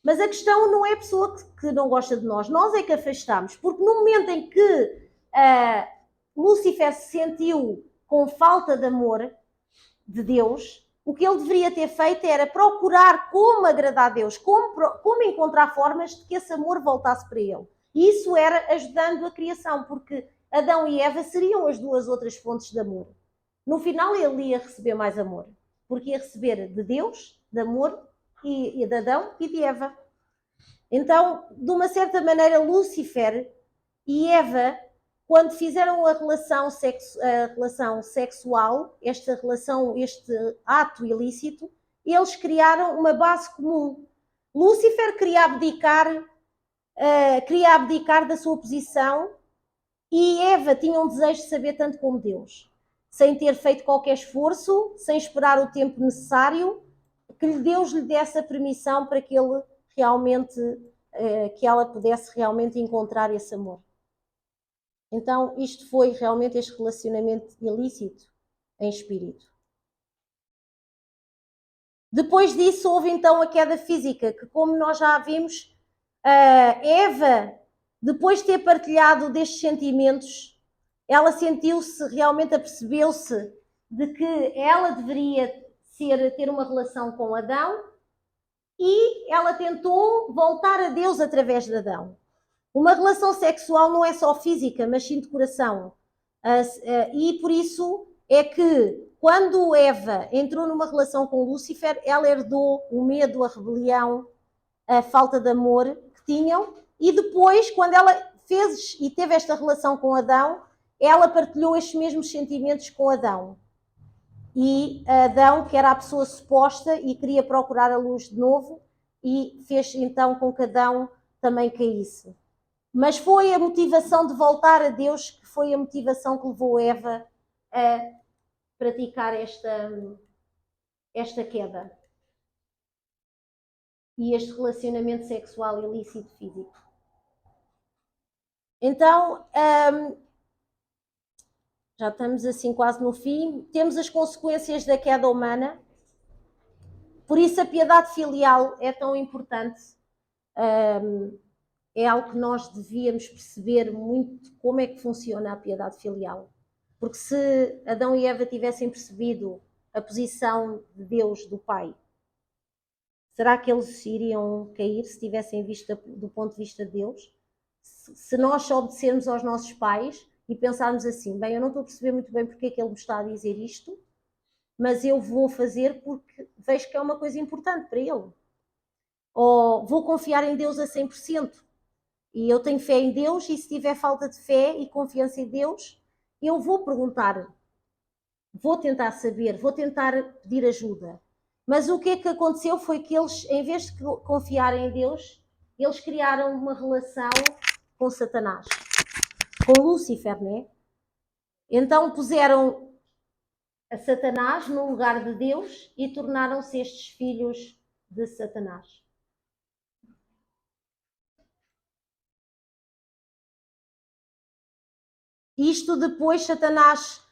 Mas a questão não é a pessoa que não gosta de nós é que afastamos, porque no momento em que Lúcifer se sentiu com falta de amor de Deus, o que ele deveria ter feito era procurar como agradar a Deus, como encontrar formas de que esse amor voltasse para ele. E isso era ajudando a criação, porque Adão e Eva seriam as duas outras fontes de amor. No final ele ia receber mais amor, porque ia receber de Deus, de amor, e de Adão e de Eva. Então, de uma certa maneira, Lúcifer e Eva, quando fizeram a relação sexual, este ato ilícito, eles criaram uma base comum. Lúcifer queria abdicar da sua posição, e Eva tinha um desejo de saber tanto como Deus, sem ter feito qualquer esforço, sem esperar o tempo necessário, que Deus lhe desse a permissão para que ele realmente, que ela pudesse realmente encontrar esse amor. Então, isto foi realmente este relacionamento ilícito em espírito. Depois disso, houve então a queda física, que, como nós já vimos, Eva, depois de ter partilhado destes sentimentos, ela sentiu-se, realmente apercebeu-se de que ela deveria ter uma relação com Adão, e ela tentou voltar a Deus através de Adão. Uma relação sexual não é só física, mas sim de coração. E por isso é que, quando Eva entrou numa relação com Lúcifer, ela herdou o medo, a rebelião, a falta de amor que tinham, e depois, quando ela fez e teve esta relação com Adão, ela partilhou estes mesmos sentimentos com Adão. E Adão, que era a pessoa suposta e queria procurar a luz de novo, e fez então com que Adão também caísse. Mas foi a motivação de voltar a Deus que foi a motivação que levou Eva a praticar esta queda e este relacionamento sexual ilícito físico. Então, já estamos assim quase no fim. Temos as consequências da queda humana. Por isso a piedade filial é tão importante. É algo que nós devíamos perceber muito como é que funciona a piedade filial. Porque se Adão e Eva tivessem percebido a posição de Deus, do Pai, será que eles iriam cair se tivessem visto do ponto de vista de Deus? Se nós só obedecermos aos nossos pais e pensarmos assim, bem, eu não estou a perceber muito bem porque é que ele me está a dizer isto, mas eu vou fazer porque vejo que é uma coisa importante para ele. Ou vou confiar em Deus a 100%. E eu tenho fé em Deus, e se tiver falta de fé e confiança em Deus, eu vou perguntar, vou tentar saber, vou tentar pedir ajuda. Mas o que é que aconteceu foi que eles, em vez de confiarem em Deus, eles criaram uma relação com Satanás, com Lúcifer, né? Então puseram a Satanás no lugar de Deus e tornaram-se estes filhos de Satanás. Isto depois, Satanás,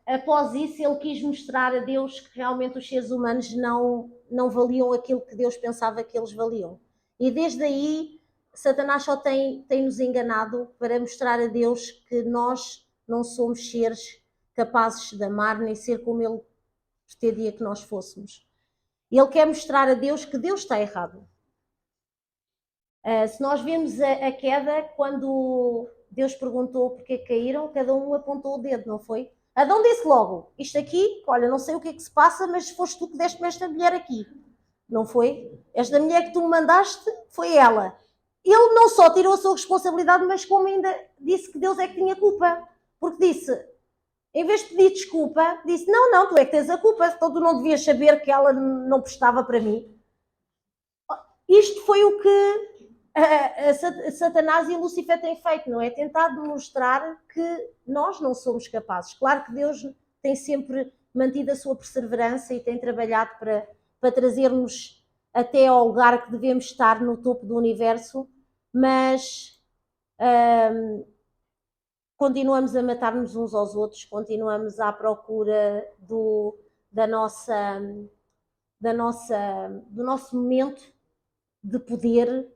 após isso, ele quis mostrar a Deus que realmente os seres humanos não valiam aquilo que Deus pensava que eles valiam. E desde aí, Satanás só tem-nos enganado para mostrar a Deus que nós não somos seres capazes de amar, nem ser como ele pretendia que nós fôssemos. Ele quer mostrar a Deus que Deus está errado. Se nós vemos a queda, quando Deus perguntou porque caíram, cada um apontou o dedo, não foi? Adão disse logo, isto aqui, olha, não sei o que é que se passa, mas foste tu que deste-me esta mulher aqui, não foi? Esta mulher que tu me mandaste foi ela. Ele não só tirou a sua responsabilidade, mas como ainda disse que Deus é que tinha culpa, porque disse, em vez de pedir desculpa, disse, não, tu é que tens a culpa, então tu não devias saber que ela não prestava para mim. Isto foi o que Satanás e Lúcifer têm feito, não é? Tentar demonstrar que nós não somos capazes. Claro que Deus tem sempre mantido a sua perseverança e tem trabalhado para trazer-nos até ao lugar que devemos estar no topo do universo, mas continuamos a matar-nos uns aos outros, continuamos à procura do nosso momento de poder.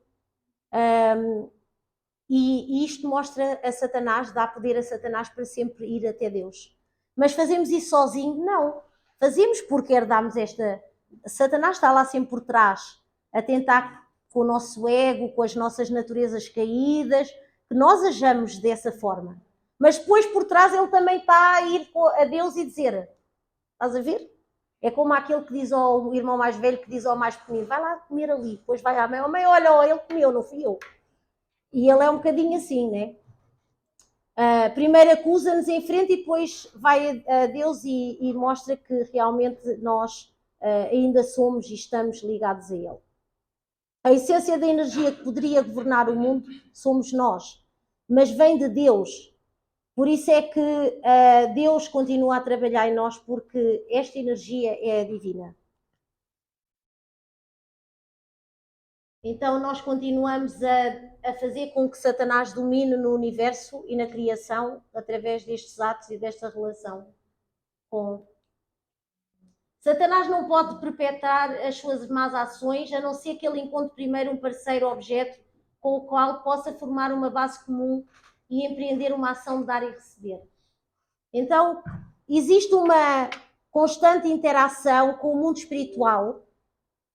E isto mostra a Satanás, dá poder a Satanás para sempre ir até Deus. Mas fazemos isso sozinho? Não. Fazemos porque herdamos esta... Satanás está lá sempre por trás, a tentar com o nosso ego, com as nossas naturezas caídas, que nós ajamos dessa forma. Mas depois por trás ele também está a ir a Deus e dizer, estás a ver? É como aquele que diz ao irmão mais velho, que diz ao mais pequenino, vai lá comer ali, depois vai à mãe, mãe, olha, ele comeu, não fui eu. E ele é um bocadinho assim, né? Primeiro acusa-nos em frente e depois vai a Deus e mostra que realmente nós ainda somos e estamos ligados a Ele. A essência da energia que poderia governar o mundo somos nós, mas vem de Deus. Por isso é que Deus continua a trabalhar em nós, porque esta energia é divina. Então nós continuamos a fazer com que Satanás domine no universo e na criação através destes atos e desta relação com... Satanás não pode perpetrar as suas más ações, a não ser que ele encontre primeiro um parceiro objeto com o qual possa formar uma base comum e empreender uma ação de dar e receber. Então, existe uma constante interação com o mundo espiritual,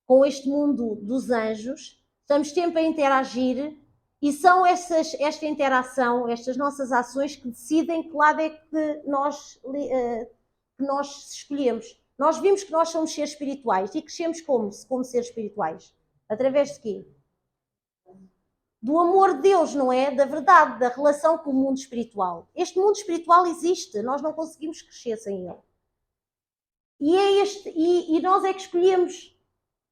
com este mundo dos anjos, estamos sempre a interagir e são esta interação, estas nossas ações que decidem que lado é que nós escolhemos. Nós vimos que nós somos seres espirituais e crescemos como seres espirituais. Através de quê? Do amor de Deus, não é? Da verdade, da relação com o mundo espiritual. Este mundo espiritual existe, nós não conseguimos crescer sem ele. E nós é que escolhemos,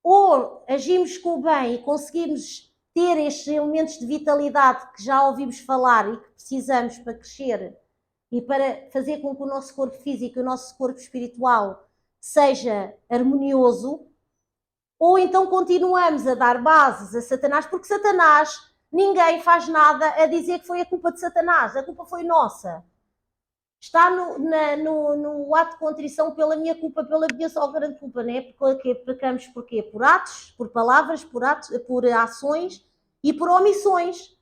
ou agimos com o bem e conseguimos ter estes elementos de vitalidade que já ouvimos falar e que precisamos para crescer e para fazer com que o nosso corpo físico e o nosso corpo espiritual seja harmonioso, ou então continuamos a dar bases a Satanás, porque Satanás, ninguém faz nada a dizer que foi a culpa de Satanás, a culpa foi nossa. Está no ato de contrição pela minha culpa, pela minha só grande culpa, não é? Porque pecamos por quê? Por atos, por palavras, por ações e por omissões.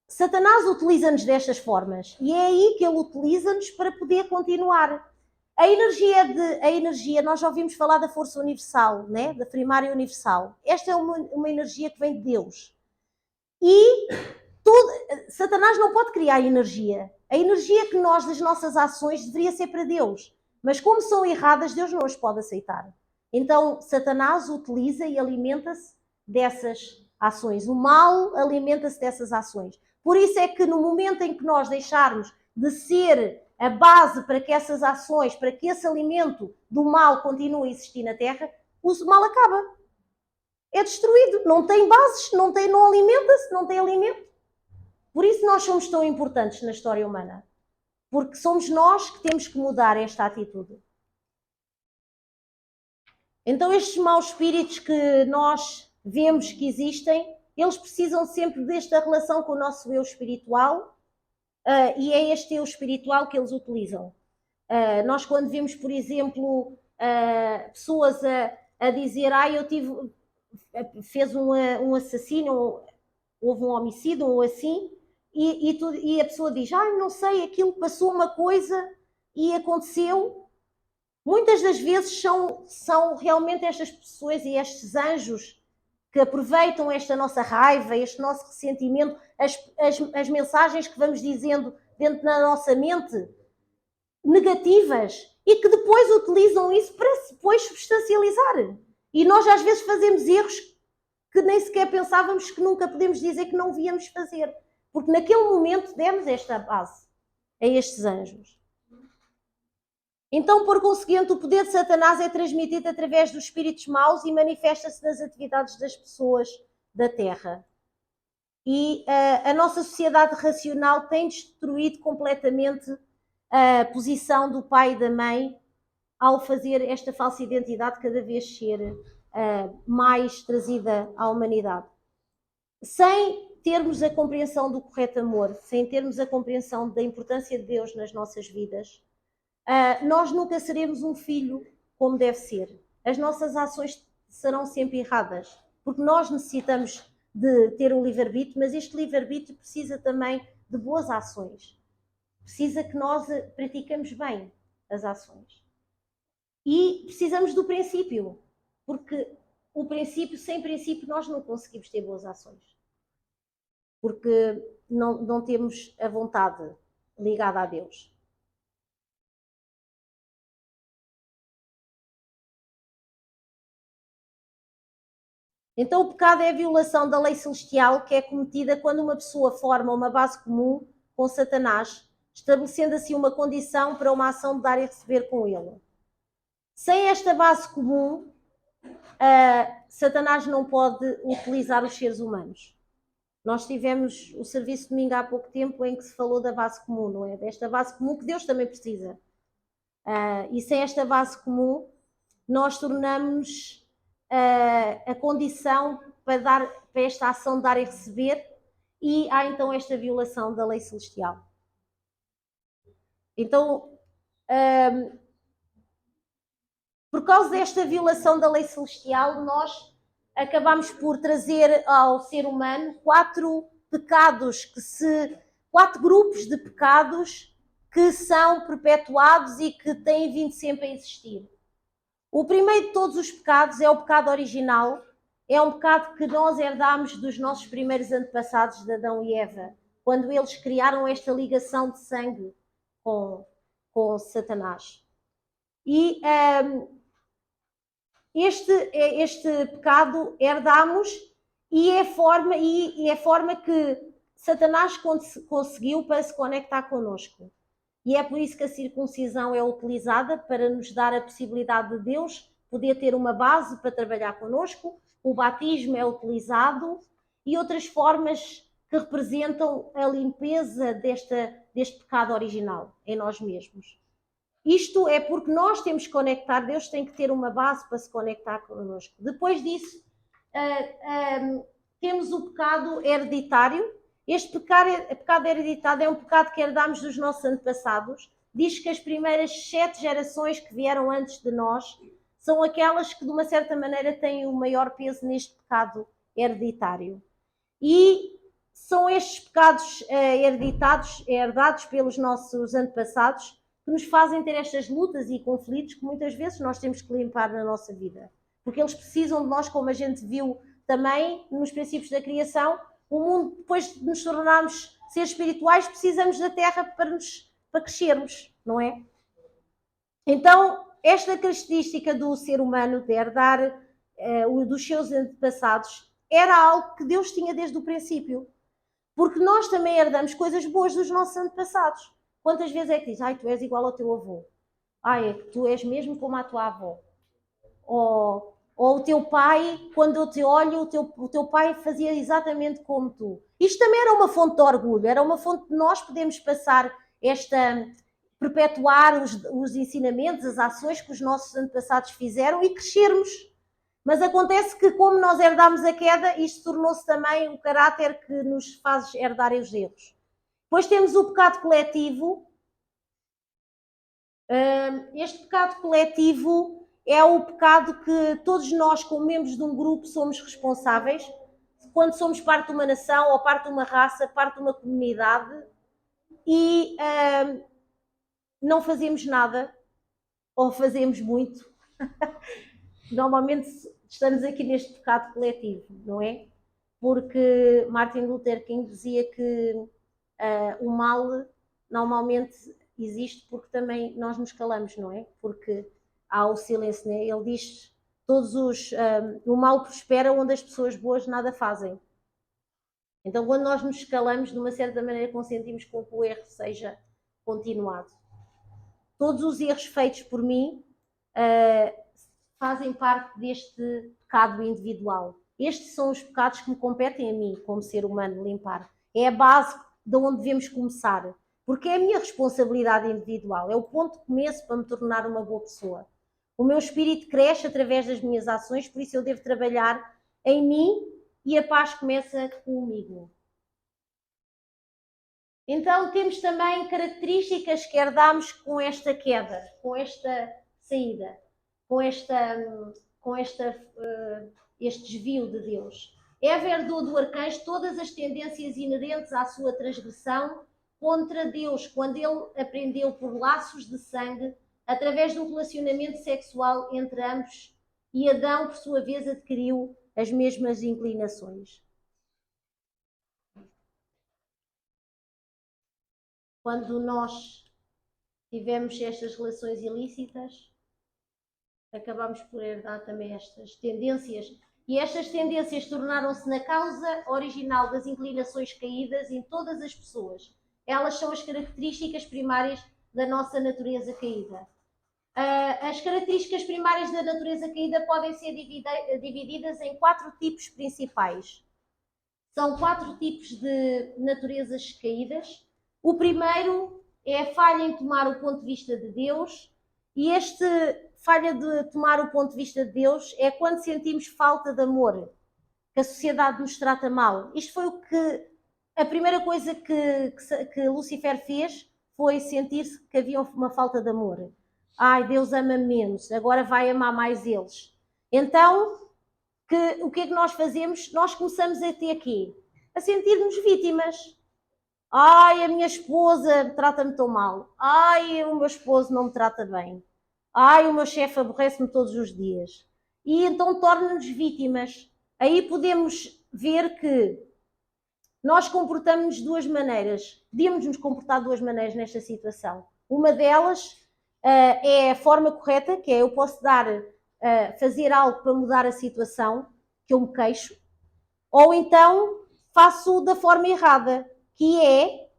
Satanás utiliza-nos destas formas e é aí que ele utiliza-nos para poder continuar. A energia, nós já ouvimos falar da força universal, né? Da primária universal. Esta é uma energia que vem de Deus. E Satanás não pode criar energia. A energia que nós, das nossas ações, deveria ser para Deus. Mas como são erradas, Deus não as pode aceitar. Então, Satanás utiliza e alimenta-se dessas ações. O mal alimenta-se dessas ações. Por isso é que no momento em que nós deixarmos de ser a base para que essas ações, para que esse alimento do mal continue a existir na Terra, o mal acaba. É destruído. Não tem bases, não alimenta-se, não tem alimento. Por isso nós somos tão importantes na história humana. Porque somos nós que temos que mudar esta atitude. Então estes maus espíritos que nós vemos que existem, eles precisam sempre desta relação com o nosso eu espiritual, e é este eu espiritual que eles utilizam. Nós quando vemos, por exemplo, pessoas a dizer, fez um assassino, houve um homicídio ou assim, e a pessoa diz, não sei, aquilo passou uma coisa e aconteceu. Muitas das vezes são realmente estas pessoas e estes anjos que aproveitam esta nossa raiva, este nosso ressentimento, as mensagens que vamos dizendo dentro da nossa mente, negativas, e que depois utilizam isso para depois substancializar. E nós às vezes fazemos erros que nem sequer pensávamos, que nunca podemos dizer que não víamos fazer. Porque naquele momento demos esta base a estes anjos. Então, por conseguinte, o poder de Satanás é transmitido através dos espíritos maus e manifesta-se nas atividades das pessoas da Terra. E a nossa sociedade racional tem destruído completamente a posição do pai e da mãe ao fazer esta falsa identidade cada vez ser mais trazida à humanidade. Sem termos a compreensão do correto amor, sem termos a compreensão da importância de Deus nas nossas vidas, nós nunca seremos um filho como deve ser. As nossas ações serão sempre erradas, porque nós necessitamos de ter um livre-arbítrio, mas este livre-arbítrio precisa também de boas ações. Precisa que nós praticamos bem as ações. E precisamos do princípio, porque sem princípio nós não conseguimos ter boas ações. Porque não temos a vontade ligada a Deus. Então o pecado é a violação da lei celestial que é cometida quando uma pessoa forma uma base comum com Satanás, estabelecendo assim uma condição para uma ação de dar e receber com ele. Sem esta base comum, Satanás não pode utilizar os seres humanos. Nós tivemos o serviço de domingo há pouco tempo em que se falou da base comum, não é? Desta base comum que Deus também precisa. E sem esta base comum, nós tornamos a condição para esta ação de dar e receber, e há então esta violação da lei celestial. Então, por causa desta violação da lei celestial, nós acabamos por trazer ao ser humano quatro grupos de pecados que são perpetuados e que têm vindo sempre a existir. O primeiro de todos os pecados é o pecado original. É um pecado que nós herdámos dos nossos primeiros antepassados, de Adão e Eva, quando eles criaram esta ligação de sangue com Satanás. E este pecado herdamos e é a forma que Satanás conseguiu para se conectar connosco. E é por isso que a circuncisão é utilizada para nos dar a possibilidade de Deus poder ter uma base para trabalhar connosco. O batismo é utilizado e outras formas que representam a limpeza deste pecado original em nós mesmos. Isto é porque nós temos que conectar, Deus tem que ter uma base para se conectar connosco. Depois disso, temos o pecado hereditário. Este pecado hereditário é um pecado que herdamos dos nossos antepassados. Diz que as primeiras 7 gerações que vieram antes de nós são aquelas que, de uma certa maneira, têm o maior peso neste pecado hereditário. E são estes pecados herdados pelos nossos antepassados que nos fazem ter estas lutas e conflitos que muitas vezes nós temos que limpar na nossa vida. Porque eles precisam de nós, como a gente viu também nos princípios da criação. O mundo, depois de nos tornarmos seres espirituais, precisamos da terra para crescermos, não é? Então, esta característica do ser humano de herdar dos seus antepassados era algo que Deus tinha desde o princípio. Porque nós também herdamos coisas boas dos nossos antepassados. Quantas vezes é que diz, ai, tu és igual ao teu avô. Ai, é que tu és mesmo como a tua avó. Ou o teu pai, quando eu te olho, o teu pai fazia exatamente como tu. Isto também era uma fonte de orgulho, era uma fonte de nós podermos passar perpetuar os ensinamentos, as ações que os nossos antepassados fizeram e crescermos. Mas acontece que, como nós herdámos a queda, isto tornou-se também o caráter que nos faz herdar os erros. Depois temos o pecado coletivo. Este pecado coletivo é o pecado que todos nós, como membros de um grupo, somos responsáveis. Quando somos parte de uma nação, ou parte de uma raça, parte de uma comunidade, e não fazemos nada, ou fazemos muito. Normalmente estamos aqui neste pecado coletivo, não é? Porque Martin Luther King dizia que o mal normalmente existe porque também nós nos calamos, não é? Porque há o silêncio, né? Ele diz o mal prospera onde as pessoas boas nada fazem. Então, quando nós nos calamos, de uma certa maneira consentimos com que o erro seja continuado. Todos os erros feitos por mim fazem parte deste pecado individual. Estes são os pecados que me competem a mim, como ser humano, limpar. É a base de onde devemos começar, porque é a minha responsabilidade individual, é o ponto de começo para me tornar uma boa pessoa. O meu espírito cresce através das minhas ações, por isso eu devo trabalhar em mim e a paz começa comigo. Então temos também características que herdamos com esta queda, com esta saída, com este desvio de Deus. Eva herdou do arcanjo todas as tendências inerentes à sua transgressão contra Deus, quando ele aprendeu por laços de sangue, através do relacionamento sexual entre ambos, e Adão, por sua vez, adquiriu as mesmas inclinações. Quando nós tivemos estas relações ilícitas, acabamos por herdar também estas tendências. E estas tendências tornaram-se na causa original das inclinações caídas em todas as pessoas. Elas são as características primárias da nossa natureza caída. As características primárias da natureza caída podem ser divididas em 4 tipos principais. São 4 tipos de naturezas caídas. O primeiro é a falha em tomar o ponto de vista de Deus, e esta falha de tomar o ponto de vista de Deus é quando sentimos falta de amor, que a sociedade nos trata mal. Isto foi a primeira coisa que Lucifer fez, foi sentir-se que havia uma falta de amor. Ai, Deus ama menos, agora vai amar mais eles. Então, o que é que nós fazemos? Nós começamos a ter aqui, a sentir-nos vítimas. Ai, a minha esposa trata-me tão mal. Ai, o meu esposo não me trata bem. Ai, o meu chefe aborrece-me todos os dias. E então torna-nos vítimas. Aí podemos ver que nós comportamos-nos de 2 maneiras. Podíamos nos comportar de 2 maneiras nesta situação. Uma delas é a forma correta, que é eu posso dar fazer algo para mudar a situação, que eu me queixo, ou então faço da forma errada, que é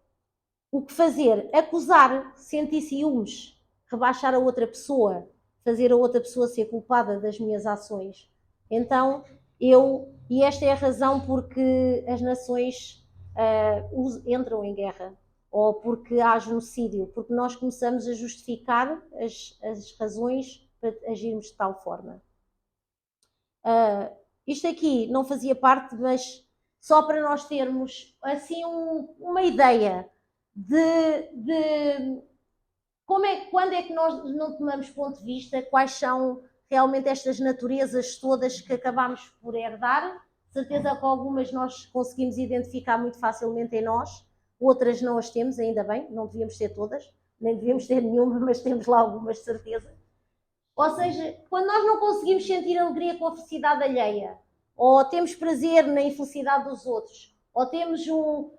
o que fazer? Acusar, sentir ciúmes, rebaixar a outra pessoa, fazer a outra pessoa ser culpada das minhas ações. Então, e esta é a razão porque as nações entram em guerra, ou porque há genocídio, porque nós começamos a justificar as razões para agirmos de tal forma. Isto aqui não fazia parte, mas só para nós termos assim uma ideia de quando é que nós não tomamos ponto de vista, quais são realmente estas naturezas todas que acabamos por herdar. Certeza que algumas nós conseguimos identificar muito facilmente em nós, outras não as temos, ainda bem, não devíamos ter todas, nem devíamos ter nenhuma, mas temos lá algumas de certeza. Ou seja, quando nós não conseguimos sentir alegria com a felicidade alheia, ou temos prazer na infelicidade dos outros, ou temos o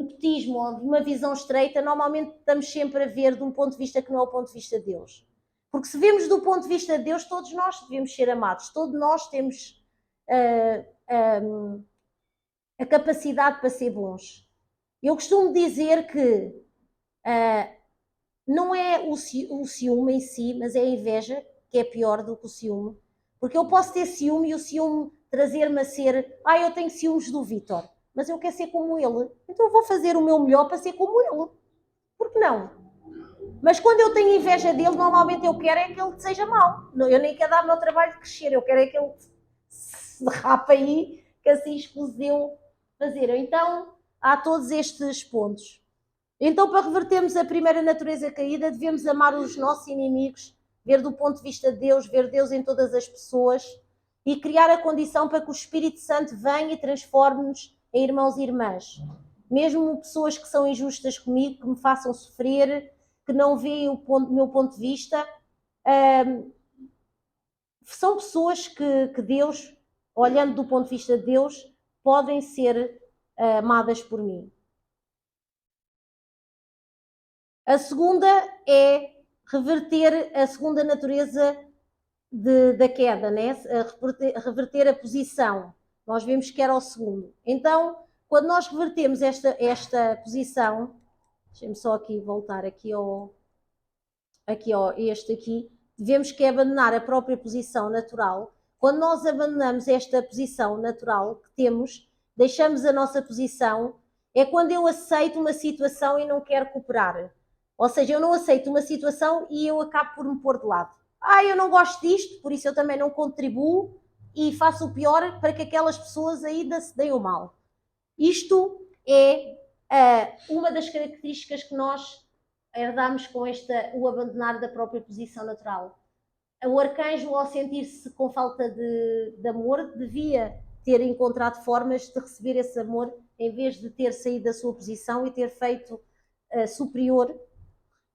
nepotismo ou uma visão estreita, normalmente estamos sempre a ver de um ponto de vista que não é o ponto de vista de Deus. Porque se vemos do ponto de vista de Deus, todos nós devemos ser amados, todos nós temos a capacidade para ser bons. Eu costumo dizer que não é o ciúme em si, mas é a inveja que é pior do que o ciúme. Porque eu posso ter ciúme e o ciúme trazer-me a ser eu tenho ciúmes do Vítor, mas eu quero ser como ele. Então eu vou fazer o meu melhor para ser como ele. Por que não? Mas quando eu tenho inveja dele, normalmente eu quero é que ele seja mau. Eu nem quero dar o meu trabalho de crescer, eu quero é que ele se derrapa aí, que assim escuseu fazer. Então há todos estes pontos. Então, para revertermos a primeira natureza caída, devemos amar os nossos inimigos, ver do ponto de vista de Deus, ver Deus em todas as pessoas e criar a condição para que o Espírito Santo venha e transforme-nos em irmãos e irmãs. Mesmo pessoas que são injustas comigo, que me façam sofrer, que não veem o meu ponto de vista, são pessoas que Deus, olhando do ponto de vista de Deus, podem ser amadas por mim. A segunda é reverter a segunda natureza da queda, né? Reverter a posição. Nós vimos que era o segundo. Então, quando nós revertemos esta posição, deixem-me só aqui voltar aqui este aqui, devemos que abandonar a própria posição natural. Quando nós abandonamos esta posição natural que temos, deixamos a nossa posição, é quando eu aceito uma situação e não quero cooperar. Ou seja, eu não aceito uma situação e eu acabo por me pôr de lado. Eu não gosto disto, por isso eu também não contribuo e faço o pior para que aquelas pessoas ainda se deem o mal. Isto é uma das características que nós herdamos com o abandonar da própria posição natural. O arcanjo, ao sentir-se com falta de amor, devia ter encontrado formas de receber esse amor em vez de ter saído da sua posição e ter feito superior.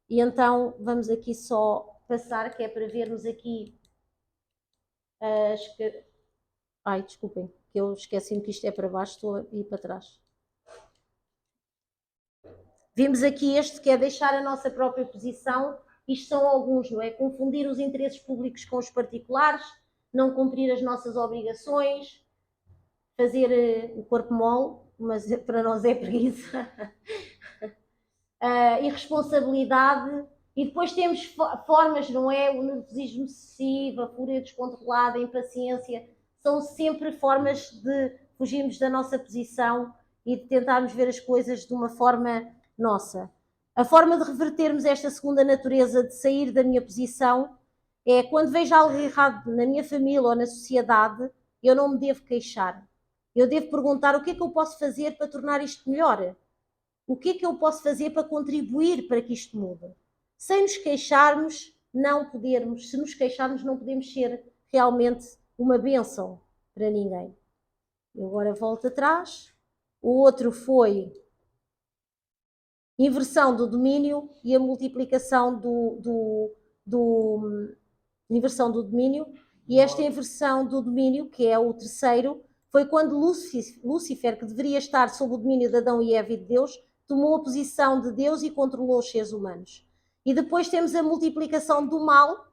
E então vamos aqui só passar, que é para vermos aqui desculpem, que eu esqueci-me que isto é para baixo, estou a ir para trás. Vimos aqui este que é deixar a nossa própria posição. Isto são alguns, não é? Confundir os interesses públicos com os particulares, não cumprir as nossas obrigações, fazer o corpo mole, mas para nós é preguiça. Irresponsabilidade. E depois temos formas, não é? O nervosismo excessivo, a fúria descontrolada, a impaciência. São sempre formas de fugirmos da nossa posição e de tentarmos ver as coisas de uma forma nossa. A forma de revertermos esta segunda natureza, de sair da minha posição, é quando vejo algo errado na minha família ou na sociedade, eu não me devo queixar. Eu devo perguntar o que é que eu posso fazer para tornar isto melhor? O que é que eu posso fazer para contribuir para que isto mude? Sem nos queixarmos, não podemos. Se nos queixarmos, não podemos ser realmente uma bênção para ninguém. Eu agora volto atrás. O outro foi inversão do domínio e a multiplicação inversão do domínio. E esta inversão do domínio, que é o terceiro, foi quando Lúcifer, que deveria estar sob o domínio de Adão e Eva e de Deus, tomou a posição de Deus e controlou os seres humanos. E depois temos a multiplicação do mal,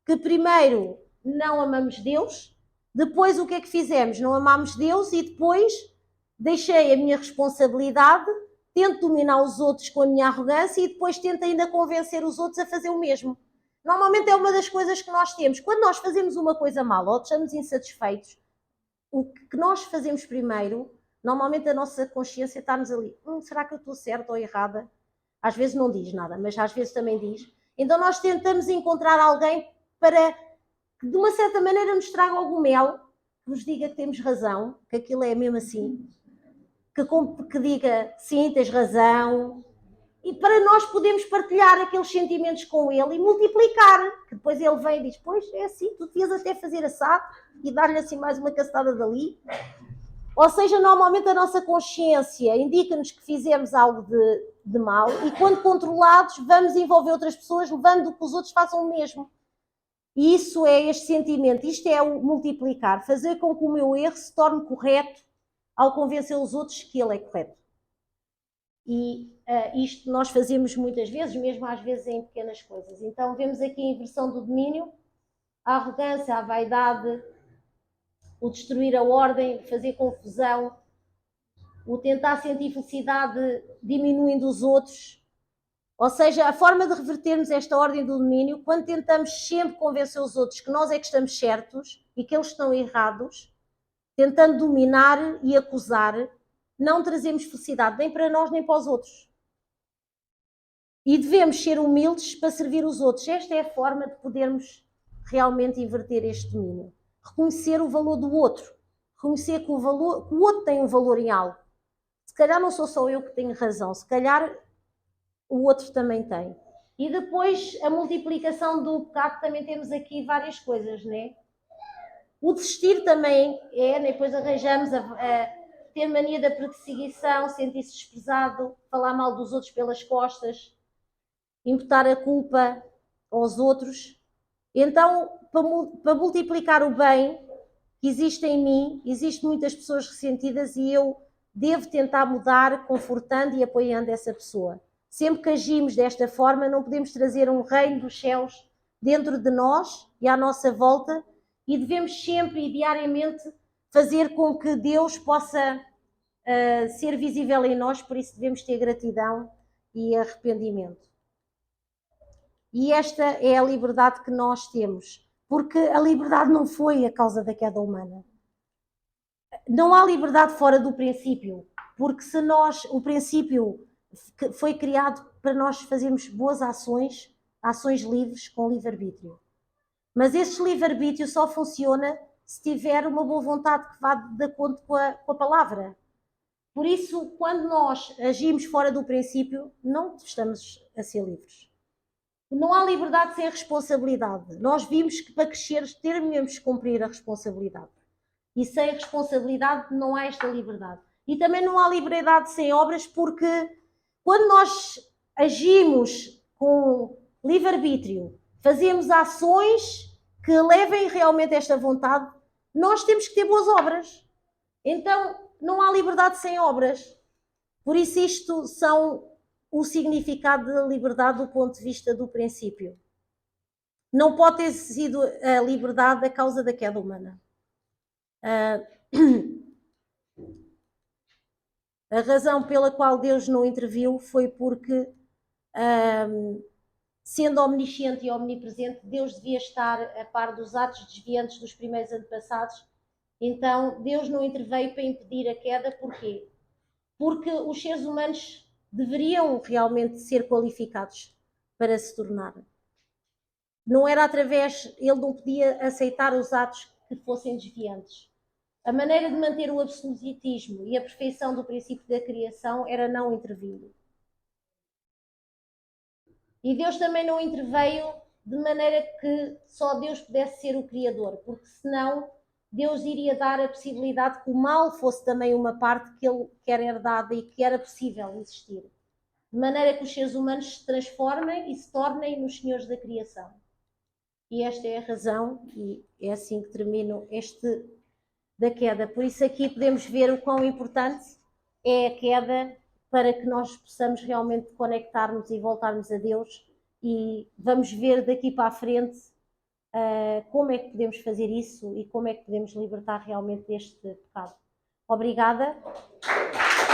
que primeiro não amamos Deus. Depois o que é que fizemos? Não amámos Deus e depois deixei a minha responsabilidade, tento dominar os outros com a minha arrogância e depois tento ainda convencer os outros a fazer o mesmo. Normalmente é uma das coisas que nós temos. Quando nós fazemos uma coisa mal ou estamos insatisfeitos, o que nós fazemos primeiro, normalmente a nossa consciência está-nos ali. Será que eu estou certa ou errada? Às vezes não diz nada, mas às vezes também diz. Então nós tentamos encontrar alguém para que de uma certa maneira nos traga algum mel, que nos diga que temos razão, que aquilo é mesmo assim, que diga sim, tens razão, e para nós podermos partilhar aqueles sentimentos com ele e multiplicar, que depois ele vem e diz, pois é assim, tu devias até fazer assado e dar-lhe assim mais uma cacetada dali. Ou seja, normalmente a nossa consciência indica-nos que fizemos algo de mal e quando controlados vamos envolver outras pessoas levando que os outros façam o mesmo. E isso é este sentimento, isto é o multiplicar, fazer com que o meu erro se torne correto ao convencer os outros que ele é correto. E isto nós fazemos muitas vezes, mesmo às vezes em pequenas coisas. Então vemos aqui a inversão do domínio, a arrogância, a vaidade, o destruir a ordem, fazer confusão, o tentar sentir felicidade diminuindo os outros. Ou seja, a forma de revertermos esta ordem do domínio, quando tentamos sempre convencer os outros que nós é que estamos certos e que eles estão errados, tentando dominar e acusar, não trazemos felicidade nem para nós nem para os outros. E devemos ser humildes para servir os outros. Esta é a forma de podermos realmente inverter este domínio. Reconhecer o valor do outro. Reconhecer que o outro tem um valor em algo. Se calhar não sou só eu que tenho razão, se calhar o outro também tem. E depois a multiplicação do pecado, também temos aqui várias coisas, né? O desistir também é, depois arranjamos a ter mania da perseguição, sentir-se desprezado, falar mal dos outros pelas costas, imputar a culpa aos outros. Então, para multiplicar o bem que existe em mim, existem muitas pessoas ressentidas e eu devo tentar mudar, confortando e apoiando essa pessoa. Sempre que agimos desta forma, não podemos trazer um reino dos céus dentro de nós e à nossa volta e devemos sempre e diariamente fazer com que Deus possa ser visível em nós, por isso devemos ter gratidão e arrependimento. E esta é a liberdade que nós temos, porque a liberdade não foi a causa da queda humana. Não há liberdade fora do princípio, porque se o princípio foi criado para nós fazermos boas ações, ações livres com livre-arbítrio. Mas esse livre-arbítrio só funciona se tiver uma boa vontade que vá de acordo com a palavra. Por isso, quando nós agimos fora do princípio, não estamos a ser livres. Não há liberdade sem responsabilidade. Nós vimos que para crescer temos que cumprir a responsabilidade. E sem responsabilidade não há esta liberdade. E também não há liberdade sem obras, porque quando nós agimos com livre-arbítrio, fazemos ações que levem realmente a esta vontade, nós temos que ter boas obras. Então não há liberdade sem obras. Por isso isto são o significado da liberdade do ponto de vista do princípio. Não pode ter sido a liberdade a causa da queda humana. A razão pela qual Deus não interviu foi porque, sendo omnisciente e omnipresente, Deus devia estar a par dos atos desviantes dos primeiros antepassados. Então Deus não interveio para impedir a queda. Porquê? Porque os seres humanos deveriam realmente ser qualificados para se tornar. Não era através, ele não podia aceitar os atos que fossem desviantes. A maneira de manter o absolutismo e a perfeição do princípio da criação era não intervir. E Deus também não interveio de maneira que só Deus pudesse ser o Criador, porque senão Deus iria dar a possibilidade que o mal fosse também uma parte que ele quer herdada e que era possível existir. De maneira que os seres humanos se transformem e se tornem nos senhores da criação. E esta é a razão, e é assim que termino este da queda. Por isso aqui podemos ver o quão importante é a queda para que nós possamos realmente conectar-nos e voltarmos a Deus. E vamos ver daqui para a frente como é que podemos fazer isso e como é que podemos libertar realmente deste pecado. Obrigada.